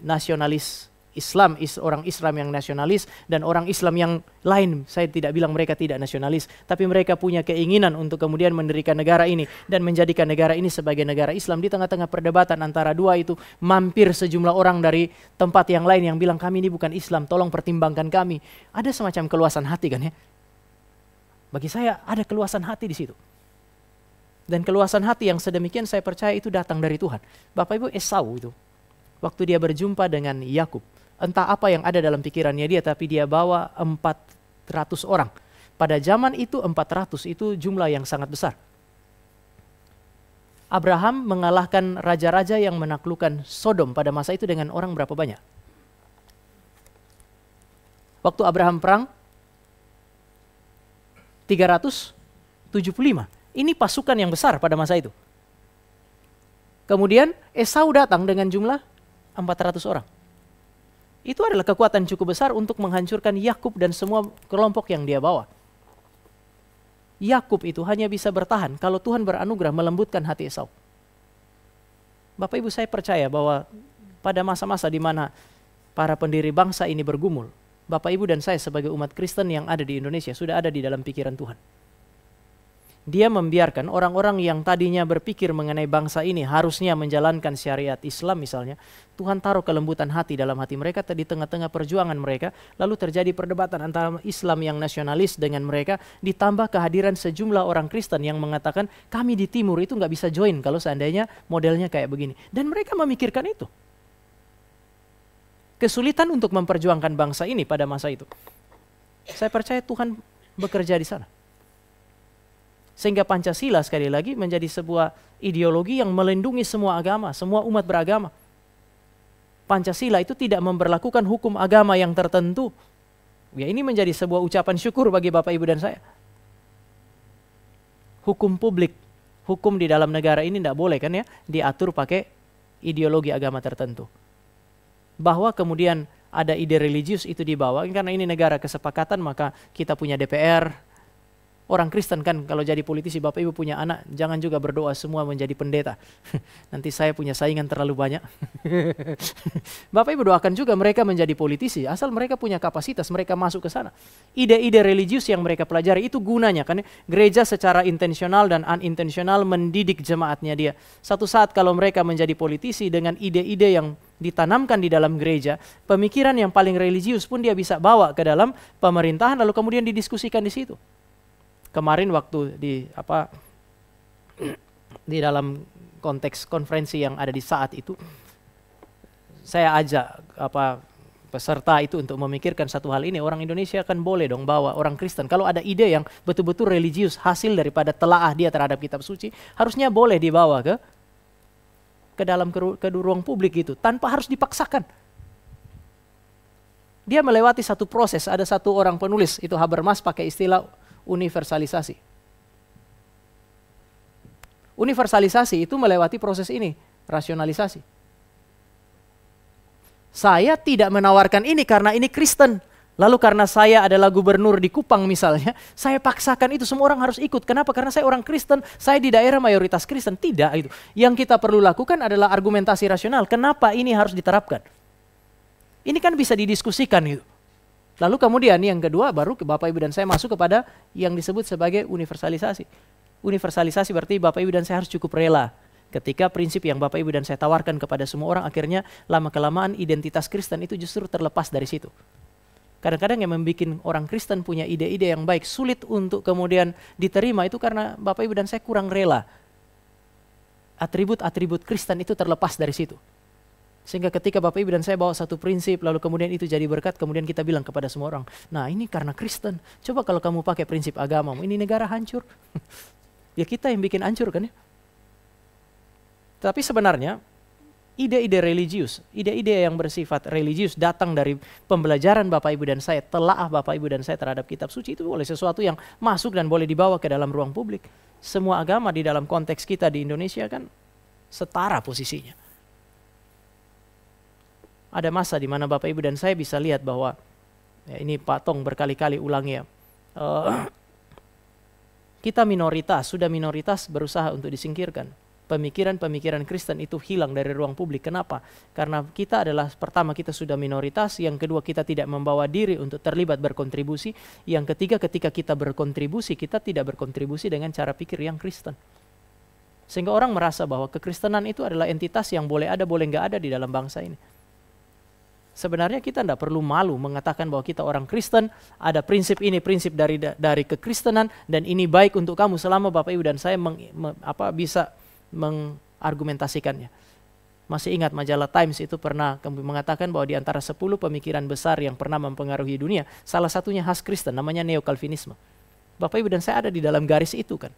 nasionalis Islam, orang Islam yang nasionalis dan orang Islam yang lain. Saya tidak bilang mereka tidak nasionalis, tapi mereka punya keinginan untuk kemudian mendirikan negara ini dan menjadikan negara ini sebagai negara Islam. Di tengah-tengah perdebatan antara dua itu, mampir sejumlah orang dari tempat yang lain yang bilang kami ini bukan Islam, tolong pertimbangkan kami. Ada semacam keluasan hati kan ya? Bagi saya ada keluasan hati di situ. Dan keluasan hati yang sedemikian saya percaya itu datang dari Tuhan. Bapak Ibu, Esau itu, waktu dia berjumpa dengan Yakub, entah apa yang ada dalam pikirannya dia, tapi dia bawa 400 orang. Pada zaman itu 400 itu jumlah yang sangat besar. Abraham mengalahkan raja-raja yang menaklukkan Sodom pada masa itu dengan orang berapa banyak? Waktu Abraham perang, 375. Ini pasukan yang besar pada masa itu. Kemudian Esau datang dengan jumlah 400 orang. Itu adalah kekuatan cukup besar untuk menghancurkan Yakub dan semua kelompok yang dia bawa. Yakub itu hanya bisa bertahan kalau Tuhan beranugerah melembutkan hati Esau. Bapak Ibu, saya percaya bahwa pada masa-masa di mana para pendiri bangsa ini bergumul, Bapak Ibu dan saya sebagai umat Kristen yang ada di Indonesia sudah ada di dalam pikiran Tuhan. Dia membiarkan orang-orang yang tadinya berpikir mengenai bangsa ini harusnya menjalankan syariat Islam misalnya, Tuhan taruh kelembutan hati dalam hati mereka di tengah-tengah perjuangan mereka, lalu terjadi perdebatan antara Islam yang nasionalis dengan mereka, ditambah kehadiran sejumlah orang Kristen yang mengatakan kami di timur itu nggak bisa join kalau seandainya modelnya kayak begini. Dan mereka memikirkan itu. Kesulitan untuk memperjuangkan bangsa ini pada masa itu. Saya percaya Tuhan bekerja di sana. Sehingga Pancasila sekali lagi menjadi sebuah ideologi yang melindungi semua agama, semua umat beragama. Pancasila itu tidak memberlakukan hukum agama yang tertentu. Ya, ini menjadi sebuah ucapan syukur bagi Bapak Ibu dan saya. Hukum publik, hukum di dalam negara ini tidak boleh kan ya diatur pakai ideologi agama tertentu. Bahwa kemudian ada ide religius itu dibawa, karena ini negara kesepakatan maka kita punya DPR. Orang Kristen kan kalau jadi politisi, Bapak Ibu punya anak, jangan juga berdoa semua menjadi pendeta. Nanti saya punya saingan terlalu banyak. Bapak Ibu doakan juga mereka menjadi politisi, asal mereka punya kapasitas, mereka masuk ke sana. Ide-ide religius yang mereka pelajari itu gunanya kan, gereja secara intensional dan unintensional mendidik jemaatnya dia. Satu saat kalau mereka menjadi politisi dengan ide-ide yang ditanamkan di dalam gereja, pemikiran yang paling religius pun dia bisa bawa ke dalam pemerintahan lalu kemudian didiskusikan di situ. Kemarin waktu di dalam konteks konferensi yang ada di saat itu, saya ajak peserta itu untuk memikirkan satu hal ini. Orang Indonesia kan boleh dong bawa orang Kristen. Kalau ada ide yang betul-betul religius, hasil daripada telaah dia terhadap kitab suci, harusnya boleh dibawa ke dalam ke ruang publik gitu, tanpa harus dipaksakan. Dia melewati satu proses. Ada satu orang penulis, itu Habermas pakai istilah universalisasi. Universalisasi itu melewati proses ini, rasionalisasi. Saya tidak menawarkan ini karena ini Kristen. Lalu karena saya adalah gubernur di Kupang misalnya, saya paksakan itu semua orang harus ikut. Kenapa? Karena saya orang Kristen, saya di daerah mayoritas Kristen. Tidak itu. Yang kita perlu lakukan adalah argumentasi rasional. Kenapa ini harus diterapkan? Ini kan bisa didiskusikan gitu. Lalu kemudian yang kedua baru Bapak Ibu dan saya masuk kepada yang disebut sebagai universalisasi. Universalisasi berarti Bapak Ibu dan saya harus cukup rela ketika prinsip yang Bapak Ibu dan saya tawarkan kepada semua orang akhirnya lama-kelamaan identitas Kristen itu justru terlepas dari situ. Kadang-kadang yang membuat orang Kristen punya ide-ide yang baik sulit untuk kemudian diterima itu karena Bapak Ibu dan saya kurang rela. Atribut-atribut Kristen itu terlepas dari situ. Sehingga ketika Bapak Ibu dan saya bawa satu prinsip, lalu kemudian itu jadi berkat, kemudian kita bilang kepada semua orang, nah ini karena Kristen, coba kalau kamu pakai prinsip agamamu, ini negara hancur. Ya kita yang bikin hancur kan ya. Tapi sebenarnya, ide-ide religius, ide-ide yang bersifat religius datang dari pembelajaran Bapak Ibu dan saya, telaah Bapak Ibu dan saya terhadap kitab suci itu boleh sesuatu yang masuk dan boleh dibawa ke dalam ruang publik. Semua agama di dalam konteks kita di Indonesia kan setara posisinya. Ada masa di mana Bapak Ibu dan saya bisa lihat bahwa, ya ini Pak Tong berkali-kali ulangi ya, kita sudah minoritas berusaha untuk disingkirkan. Pemikiran-pemikiran Kristen itu hilang dari ruang publik. Kenapa? Karena kita adalah, pertama kita sudah minoritas, yang kedua kita tidak membawa diri untuk terlibat berkontribusi, yang ketiga ketika kita berkontribusi, kita tidak berkontribusi dengan cara pikir yang Kristen. Sehingga orang merasa bahwa kekristenan itu adalah entitas yang boleh ada, boleh nggak ada di dalam bangsa ini. Sebenarnya kita tidak perlu malu mengatakan bahwa kita orang Kristen, ada prinsip ini, prinsip dari kekristenan, dan ini baik untuk kamu selama Bapak Ibu dan saya bisa mengargumentasikannya. Masih ingat majalah Times itu pernah mengatakan bahwa di antara 10 pemikiran besar yang pernah mempengaruhi dunia, salah satunya khas Kristen, namanya Neo-Calvinisme. Bapak Ibu dan saya ada di dalam garis itu kan.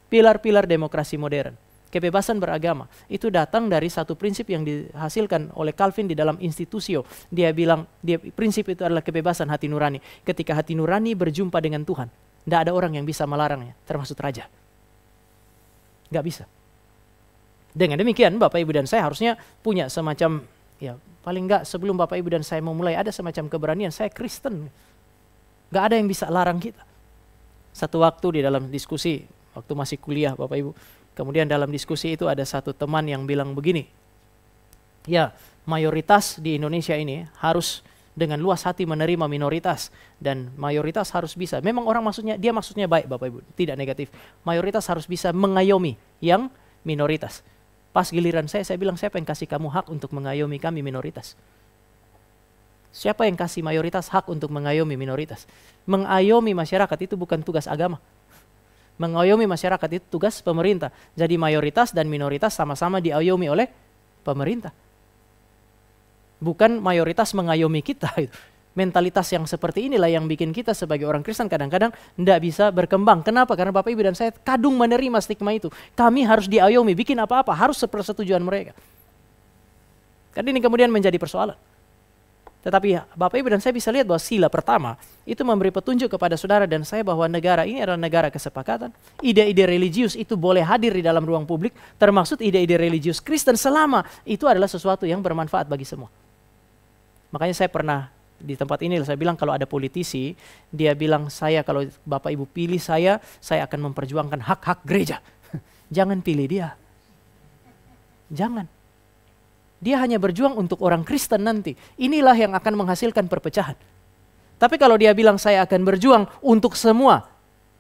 Pilar-pilar demokrasi modern, kebebasan beragama, itu datang dari satu prinsip yang dihasilkan oleh Calvin di dalam Institutio. Dia bilang, prinsip itu adalah kebebasan hati nurani. Ketika hati nurani berjumpa dengan Tuhan, tidak ada orang yang bisa melarangnya, termasuk raja. Nggak bisa. Dengan demikian Bapak Ibu dan saya harusnya punya semacam, ya paling nggak sebelum Bapak Ibu dan saya memulai ada semacam keberanian, saya Kristen. Nggak ada yang bisa larang kita. Satu waktu di dalam diskusi, waktu masih kuliah Bapak Ibu, kemudian dalam diskusi itu ada satu teman yang bilang begini, ya mayoritas di Indonesia ini harus dengan luas hati menerima minoritas, dan mayoritas harus bisa, memang orang dia maksudnya baik Bapak Ibu, tidak negatif, mayoritas harus bisa mengayomi yang minoritas. Pas giliran saya bilang, siapa yang kasih kamu hak untuk mengayomi kami minoritas? Siapa yang kasih mayoritas hak untuk mengayomi minoritas? Mengayomi masyarakat itu bukan tugas agama. Mengayomi masyarakat itu tugas pemerintah. Jadi mayoritas dan minoritas sama-sama diayomi oleh pemerintah. Bukan mayoritas mengayomi kita. Mentalitas yang seperti inilah yang bikin kita sebagai orang Kristen kadang-kadang tidak bisa berkembang. Kenapa? Karena Bapak Ibu dan saya kadung menerima stigma itu. Kami harus diayomi, bikin apa-apa, harus sepersetujuan mereka. Karena ini kemudian menjadi persoalan. Tetapi Bapak Ibu dan saya bisa lihat bahwa sila pertama itu memberi petunjuk kepada saudara dan saya bahwa negara ini adalah negara kesepakatan. Ide-ide religius itu boleh hadir di dalam ruang publik, termasuk ide-ide religius Kristen selama itu adalah sesuatu yang bermanfaat bagi semua. Makanya saya pernah di tempat ini saya bilang kalau ada politisi, dia bilang kalau Bapak Ibu pilih saya akan memperjuangkan hak-hak gereja. Jangan pilih dia. Jangan. Dia hanya berjuang untuk orang Kristen nanti. Inilah yang akan menghasilkan perpecahan. Tapi kalau dia bilang saya akan berjuang untuk semua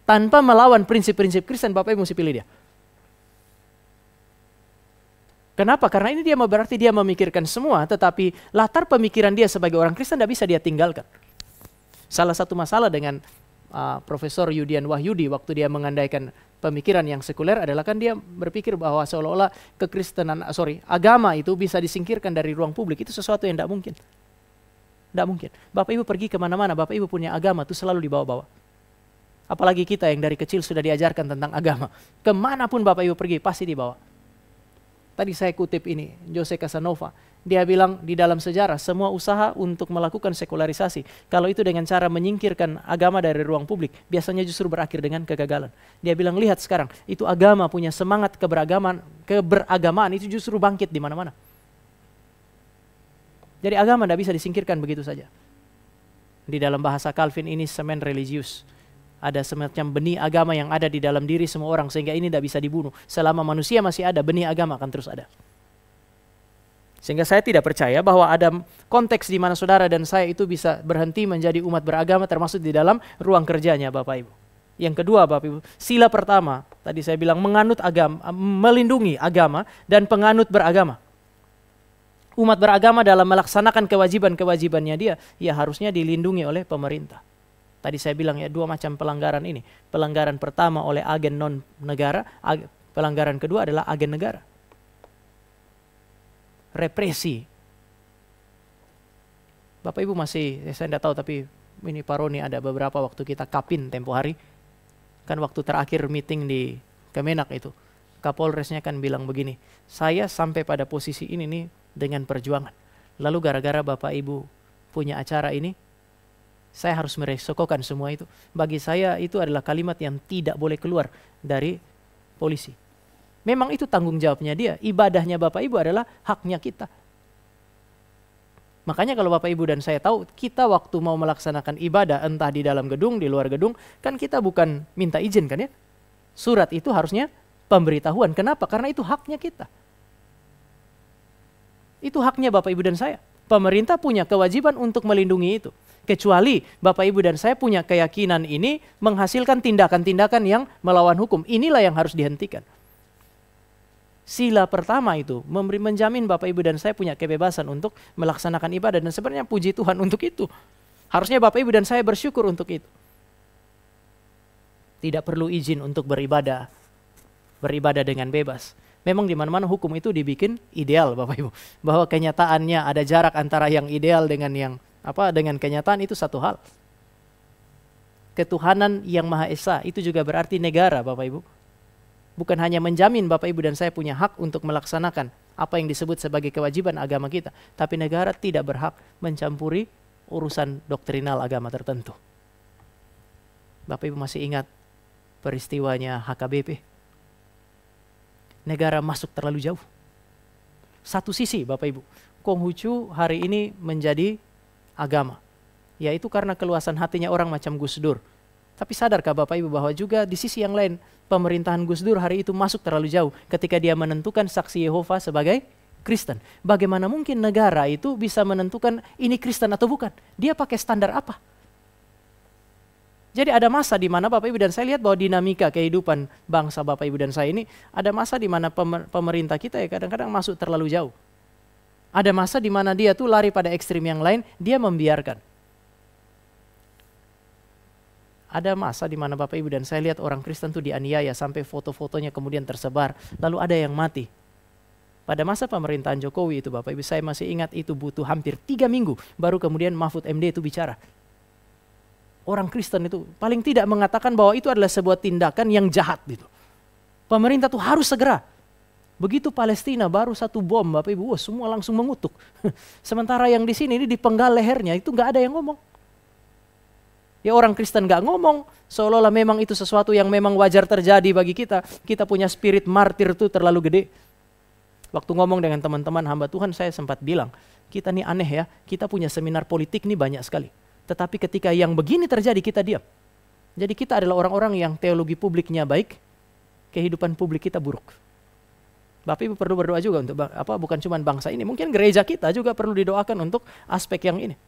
tanpa melawan prinsip-prinsip Kristen, Bapak Ibu mesti pilih dia. Kenapa? Karena ini dia berarti dia memikirkan semua, tetapi latar pemikiran dia sebagai orang Kristen tidak bisa dia tinggalkan. Salah satu masalah dengan Profesor Yudian Wahyudi waktu dia mengandaikan pemikiran yang sekuler adalah kan dia berpikir bahwa seolah-olah agama itu bisa disingkirkan dari ruang publik. Itu sesuatu yang tidak mungkin. Tidak mungkin. Bapak Ibu pergi kemana-mana, Bapak Ibu punya agama itu selalu dibawa-bawa. Apalagi kita yang dari kecil sudah diajarkan tentang agama. Kemanapun Bapak Ibu pergi pasti dibawa. Tadi saya kutip ini, Jose Casanova. Dia bilang di dalam sejarah semua usaha untuk melakukan sekularisasi, kalau itu dengan cara menyingkirkan agama dari ruang publik, biasanya justru berakhir dengan kegagalan. Dia bilang lihat sekarang, itu agama punya semangat keberagamaan itu justru bangkit di mana-mana. Jadi agama tidak bisa disingkirkan begitu saja. Di dalam bahasa Calvin ini semen religius. Ada semacam benih agama yang ada di dalam diri semua orang sehingga ini tidak bisa dibunuh. Selama manusia masih ada, benih agama akan terus ada. Sehingga saya tidak percaya bahwa ada konteks di mana saudara dan saya itu bisa berhenti menjadi umat beragama termasuk di dalam ruang kerjanya Bapak Ibu. Yang kedua Bapak Ibu, sila pertama, tadi saya bilang menganut agama, melindungi agama dan penganut beragama. Umat beragama dalam melaksanakan kewajiban-kewajibannya dia, ya harusnya dilindungi oleh pemerintah. Tadi saya bilang ya dua macam pelanggaran ini. Pelanggaran pertama oleh agen non-negara, pelanggaran kedua adalah agen negara. Represi. Bapak Ibu masih, saya tidak tahu tapi ini Pak Roni ada beberapa waktu kita kapin tempo hari. Kan waktu terakhir meeting di Kemenak itu. Kapolresnya kan bilang begini, saya sampai pada posisi ini nih dengan perjuangan. Lalu gara-gara Bapak Ibu punya acara ini, saya harus meresikokan semua itu. Bagi saya itu adalah kalimat yang tidak boleh keluar dari polisi. Memang itu tanggung jawabnya dia. Ibadahnya Bapak Ibu adalah haknya kita. Makanya kalau Bapak Ibu dan saya tahu, kita waktu mau melaksanakan ibadah, entah di dalam gedung, di luar gedung, kan kita bukan minta izin kan ya. Surat itu harusnya pemberitahuan. Kenapa? Karena itu haknya kita. Itu haknya Bapak Ibu dan saya. Pemerintah punya kewajiban untuk melindungi itu. Kecuali Bapak Ibu dan saya punya keyakinan ini menghasilkan tindakan-tindakan yang melawan hukum. Inilah yang harus dihentikan. Sila pertama itu menjamin Bapak Ibu dan saya punya kebebasan untuk melaksanakan ibadah. Dan sebenarnya puji Tuhan untuk itu. Harusnya Bapak Ibu dan saya bersyukur untuk itu. Tidak perlu izin untuk beribadah dengan bebas. Memang di mana-mana hukum itu dibikin ideal Bapak Ibu. Bahwa kenyataannya ada jarak antara yang ideal dengan dengan kenyataan itu satu hal. Ketuhanan yang Maha Esa itu juga berarti negara Bapak Ibu. Bukan hanya menjamin Bapak Ibu dan saya punya hak untuk melaksanakan apa yang disebut sebagai kewajiban agama kita. Tapi negara tidak berhak mencampuri urusan doktrinal agama tertentu. Bapak Ibu masih ingat peristiwanya HKBP? Negara masuk terlalu jauh. Satu sisi Bapak Ibu, Konghucu hari ini menjadi agama. Yaitu karena keluasan hatinya orang macam Gus Dur. Tapi sadarkah Bapak Ibu bahwa juga di sisi yang lain, pemerintahan Gus Dur hari itu masuk terlalu jauh ketika dia menentukan saksi Yehova sebagai Kristen. Bagaimana mungkin negara itu bisa menentukan ini Kristen atau bukan? Dia pakai standar apa? Jadi ada masa di mana Bapak Ibu dan saya lihat bahwa dinamika kehidupan bangsa Bapak Ibu dan saya ini, ada masa di mana pemerintah kita ya kadang-kadang masuk terlalu jauh. Ada masa di mana dia tuh lari pada ekstrim yang lain, dia membiarkan. Ada masa di mana Bapak Ibu dan saya lihat orang Kristen tuh dianiaya sampai foto-fotonya kemudian tersebar, lalu ada yang mati. Pada masa pemerintahan Jokowi itu Bapak Ibu, saya masih ingat itu butuh hampir 3 minggu baru kemudian Mahfud MD itu bicara. Orang Kristen itu paling tidak mengatakan bahwa itu adalah sebuah tindakan yang jahat gitu. Pemerintah tuh harus segera. Begitu Palestina baru satu bom Bapak Ibu, semua langsung mengutuk. Sementara yang di sini ini dipenggal lehernya, itu nggak ada yang ngomong. Ya orang Kristen nggak ngomong, seolah-olah memang itu sesuatu yang memang wajar terjadi bagi kita. Kita punya spirit martir tuh terlalu gede. Waktu ngomong dengan teman-teman hamba Tuhan, saya sempat bilang, kita nih aneh ya, kita punya seminar politik nih banyak sekali. Tetapi ketika yang begini terjadi kita diam. Jadi kita adalah orang-orang yang teologi publiknya baik, kehidupan publik kita buruk. Bapak Ibu perlu berdoa juga untuk bukan cuma bangsa ini, mungkin gereja kita juga perlu didoakan untuk aspek yang ini.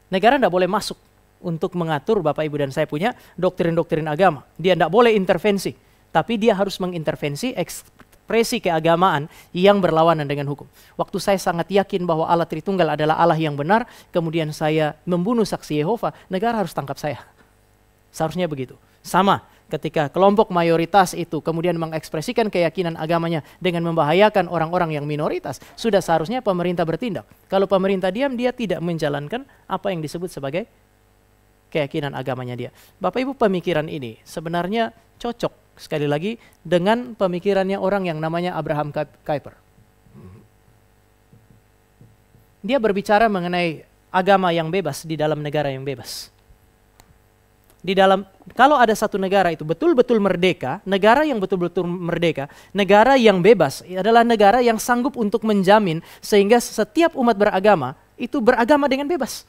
Negara tidak boleh masuk untuk mengatur Bapak Ibu dan saya punya doktrin-doktrin agama. Dia tidak boleh intervensi, tapi dia harus mengintervensi ekspresi keagamaan yang berlawanan dengan hukum. Waktu saya sangat yakin bahwa Allah Tritunggal adalah Allah yang benar, kemudian saya membunuh saksi Yehova, negara harus tangkap saya. Seharusnya begitu. Sama ketika kelompok mayoritas itu kemudian mengekspresikan keyakinan agamanya dengan membahayakan orang-orang yang minoritas, sudah seharusnya pemerintah bertindak. Kalau pemerintah diam, dia tidak menjalankan apa yang disebut sebagai keyakinan agamanya dia. Bapak Ibu, pemikiran ini sebenarnya cocok sekali lagi dengan pemikirannya orang yang namanya Abraham Kuyper. Dia berbicara mengenai agama yang bebas di dalam negara yang bebas. Kalau ada satu negara itu betul-betul merdeka, negara yang betul-betul merdeka, negara yang bebas adalah negara yang sanggup untuk menjamin sehingga setiap umat beragama itu beragama dengan bebas.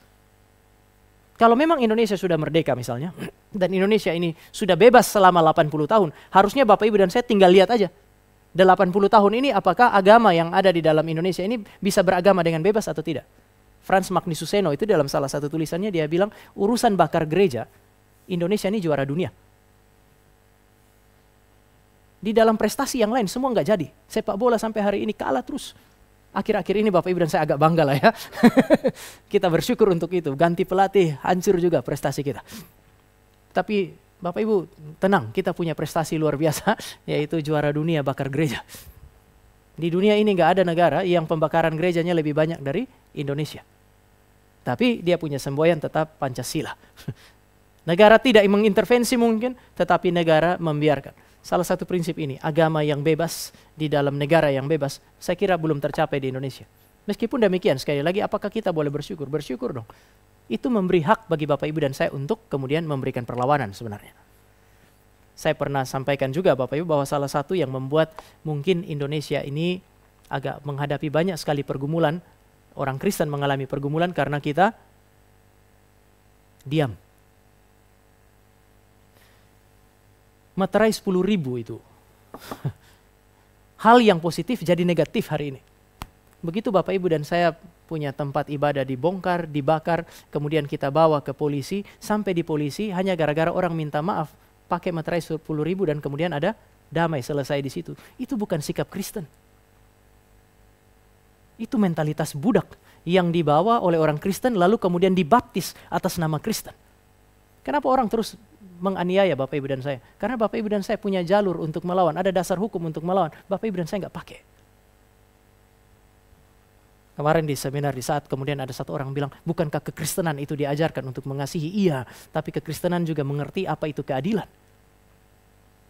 Kalau memang Indonesia sudah merdeka misalnya, dan Indonesia ini sudah bebas selama 80 tahun, harusnya Bapak Ibu dan saya tinggal lihat aja. 80 tahun ini apakah agama yang ada di dalam Indonesia ini bisa beragama dengan bebas atau tidak? Frans Magnisuseno itu dalam salah satu tulisannya dia bilang, urusan bakar gereja, Indonesia ini juara dunia. Di dalam prestasi yang lain semua nggak jadi. Sepak bola sampai hari ini kalah terus. Akhir-akhir ini Bapak Ibu dan saya agak bangga lah ya. Kita bersyukur untuk itu. Ganti pelatih, hancur juga prestasi kita. Tapi Bapak Ibu tenang, kita punya prestasi luar biasa, yaitu juara dunia bakar gereja. Di dunia ini nggak ada negara yang pembakaran gerejanya lebih banyak dari Indonesia. Tapi dia punya semboyan tetap Pancasila. Negara tidak mengintervensi mungkin, tetapi negara membiarkan. Salah satu prinsip ini, agama yang bebas di dalam negara yang bebas, saya kira belum tercapai di Indonesia. Meskipun demikian, sekali lagi, apakah kita boleh bersyukur? Bersyukur dong. Itu memberi hak bagi Bapak Ibu dan saya untuk kemudian memberikan perlawanan sebenarnya. Saya pernah sampaikan juga Bapak Ibu bahwa salah satu yang membuat mungkin Indonesia ini agak menghadapi banyak sekali pergumulan, orang Kristen mengalami pergumulan karena kita diam. Materai 10.000 itu. Hal yang positif jadi negatif hari ini. Begitu Bapak Ibu dan saya punya tempat ibadah dibongkar, dibakar, kemudian kita bawa ke polisi, sampai di polisi hanya gara-gara orang minta maaf, pakai materai 10.000 dan kemudian ada damai selesai di situ. Itu bukan sikap Kristen. Itu mentalitas budak yang dibawa oleh orang Kristen lalu kemudian dibaptis atas nama Kristen. Kenapa orang terus menganiaya Bapak Ibu dan saya? Karena Bapak Ibu dan saya punya jalur untuk melawan, ada dasar hukum untuk melawan. Bapak Ibu dan saya nggak pakai. Kemarin di seminar di saat kemudian ada satu orang bilang, bukankah kekristenan itu diajarkan untuk mengasihi? Iya, tapi kekristenan juga mengerti apa itu keadilan.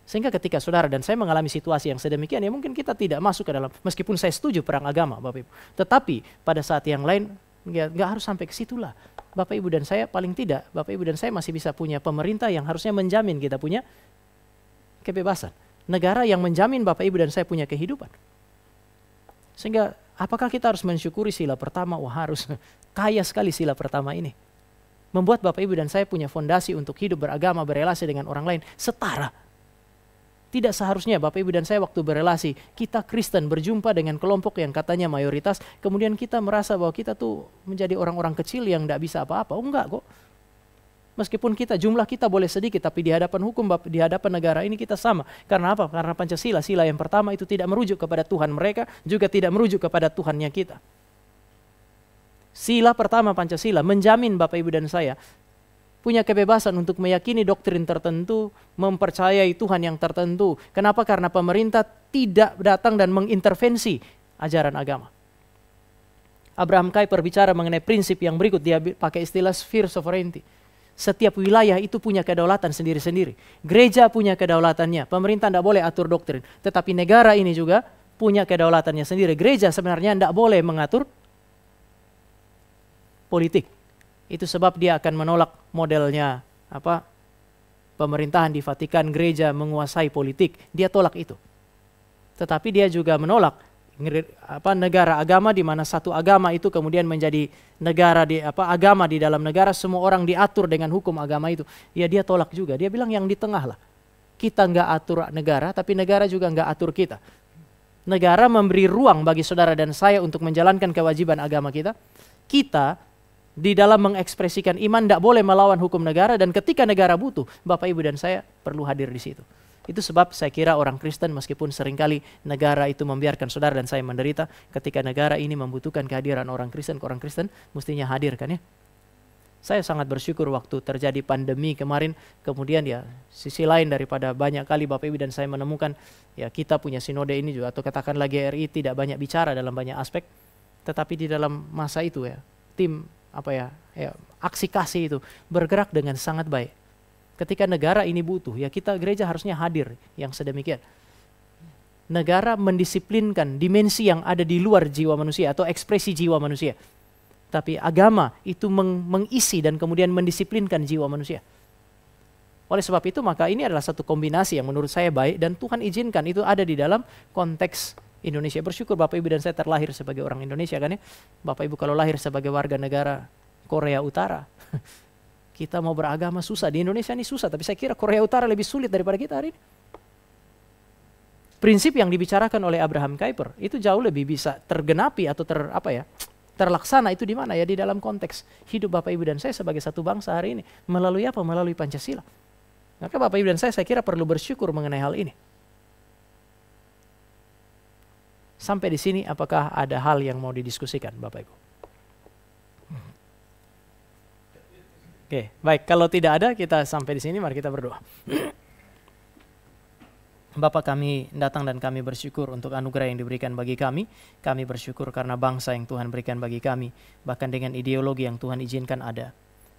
Sehingga ketika saudara dan saya mengalami situasi yang sedemikian, ya mungkin kita tidak masuk ke dalam, meskipun saya setuju perang agama Bapak Ibu. Tetapi pada saat yang lain, ya, nggak harus sampai ke situlah. Bapak Ibu dan saya paling tidak, Bapak Ibu dan saya masih bisa punya pemerintah yang harusnya menjamin kita punya kebebasan. Negara yang menjamin Bapak Ibu dan saya punya kehidupan. Sehingga apakah kita harus mensyukuri sila pertama? Wah harus, kaya sekali sila pertama ini. Membuat Bapak Ibu dan saya punya fondasi untuk hidup beragama, berelasi dengan orang lain setara. Tidak seharusnya Bapak Ibu dan saya waktu berelasi, kita Kristen berjumpa dengan kelompok yang katanya mayoritas, kemudian kita merasa bahwa kita tuh menjadi orang-orang kecil yang tidak bisa apa-apa. Oh enggak kok. Meskipun jumlah kita boleh sedikit, tapi di hadapan hukum, di hadapan negara ini kita sama. Karena apa? Karena Pancasila, sila yang pertama itu tidak merujuk kepada Tuhan mereka, juga tidak merujuk kepada Tuhannya kita. Sila pertama Pancasila menjamin Bapak Ibu dan saya punya kebebasan untuk meyakini doktrin tertentu, mempercayai Tuhan yang tertentu. Kenapa? Karena pemerintah tidak datang dan mengintervensi ajaran agama. Abraham Kuyper bicara mengenai prinsip yang berikut, dia pakai istilah sphere sovereignty. Setiap wilayah itu punya kedaulatan sendiri-sendiri. Gereja punya kedaulatannya, pemerintah tidak boleh atur doktrin. Tetapi negara ini juga punya kedaulatannya sendiri. Gereja sebenarnya tidak boleh mengatur politik. Itu sebab dia akan menolak modelnya pemerintahan di Vatikan, gereja menguasai politik. Dia tolak itu. Tetapi dia juga menolak negara agama di mana satu agama itu kemudian menjadi negara agama di dalam negara, semua orang diatur dengan hukum agama itu. Ya dia tolak juga. Dia bilang yang di tengah lah. Kita nggak atur negara, tapi negara juga nggak atur kita. Negara memberi ruang bagi saudara dan saya untuk menjalankan kewajiban agama kita. Kita di dalam mengekspresikan iman tidak boleh melawan hukum negara, dan ketika negara butuh, Bapak Ibu dan saya perlu hadir di situ. Itu sebab saya kira orang Kristen meskipun seringkali negara itu membiarkan saudara dan saya menderita, ketika negara ini membutuhkan kehadiran orang Kristen mestinya hadir kan ya. Saya sangat bersyukur waktu terjadi pandemi kemarin, kemudian ya sisi lain daripada banyak kali Bapak Ibu dan saya menemukan ya kita punya sinode ini juga, atau katakanlah GRI tidak banyak bicara dalam banyak aspek, tetapi di dalam masa itu ya tim aksi kasih itu bergerak dengan sangat baik. Ketika negara ini butuh, ya kita gereja harusnya hadir yang sedemikian. Negara mendisiplinkan dimensi yang ada di luar jiwa manusia atau ekspresi jiwa manusia. Tapi agama itu mengisi dan kemudian mendisiplinkan jiwa manusia. Oleh sebab itu maka ini adalah satu kombinasi yang menurut saya baik, dan Tuhan izinkan itu ada di dalam konteks Indonesia. Bersyukur Bapak Ibu dan saya terlahir sebagai orang Indonesia kan ya. Bapak Ibu kalau lahir sebagai warga negara Korea Utara, kita mau beragama susah. Di Indonesia ini susah, tapi saya kira Korea Utara lebih sulit daripada kita hari ini. Prinsip yang dibicarakan oleh Abraham Kuyper itu jauh lebih bisa tergenapi atau terlaksana itu di mana ya, di dalam konteks hidup Bapak Ibu dan saya sebagai satu bangsa hari ini. Melalui apa? Melalui Pancasila. Maka Bapak Ibu dan saya kira perlu bersyukur mengenai hal ini. Sampai di sini apakah ada hal yang mau didiskusikan Bapak Ibu? Oke, baik. Kalau tidak ada, kita sampai di sini. Mari kita berdoa. Bapa, kami datang dan kami bersyukur untuk anugerah yang diberikan bagi kami. Kami bersyukur karena bangsa yang Tuhan berikan bagi kami, bahkan dengan ideologi yang Tuhan izinkan ada.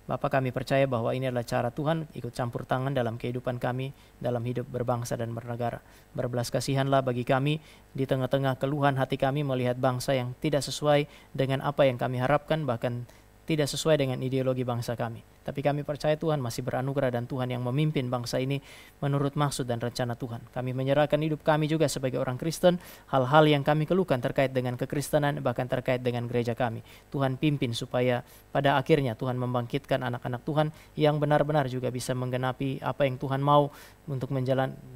Bapa, kami percaya bahwa ini adalah cara Tuhan ikut campur tangan dalam kehidupan kami, dalam hidup berbangsa dan bernegara. Berbelas kasihanlah bagi kami di tengah-tengah keluhan hati kami melihat bangsa yang tidak sesuai dengan apa yang kami harapkan, bahkan tidak sesuai dengan ideologi bangsa kami. Tapi kami percaya Tuhan masih beranugerah dan Tuhan yang memimpin bangsa ini menurut maksud dan rencana Tuhan. Kami menyerahkan hidup kami juga sebagai orang Kristen, hal-hal yang kami keluhkan terkait dengan kekristenan, bahkan terkait dengan gereja kami. Tuhan pimpin supaya pada akhirnya Tuhan membangkitkan anak-anak Tuhan yang benar-benar juga bisa menggenapi apa yang Tuhan mau untuk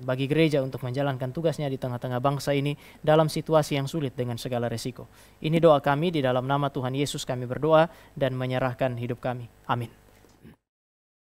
bagi gereja untuk menjalankan tugasnya di tengah-tengah bangsa ini dalam situasi yang sulit dengan segala resiko. Ini doa kami, di dalam nama Tuhan Yesus kami berdoa dan menyerahkan hidup kami. Amin.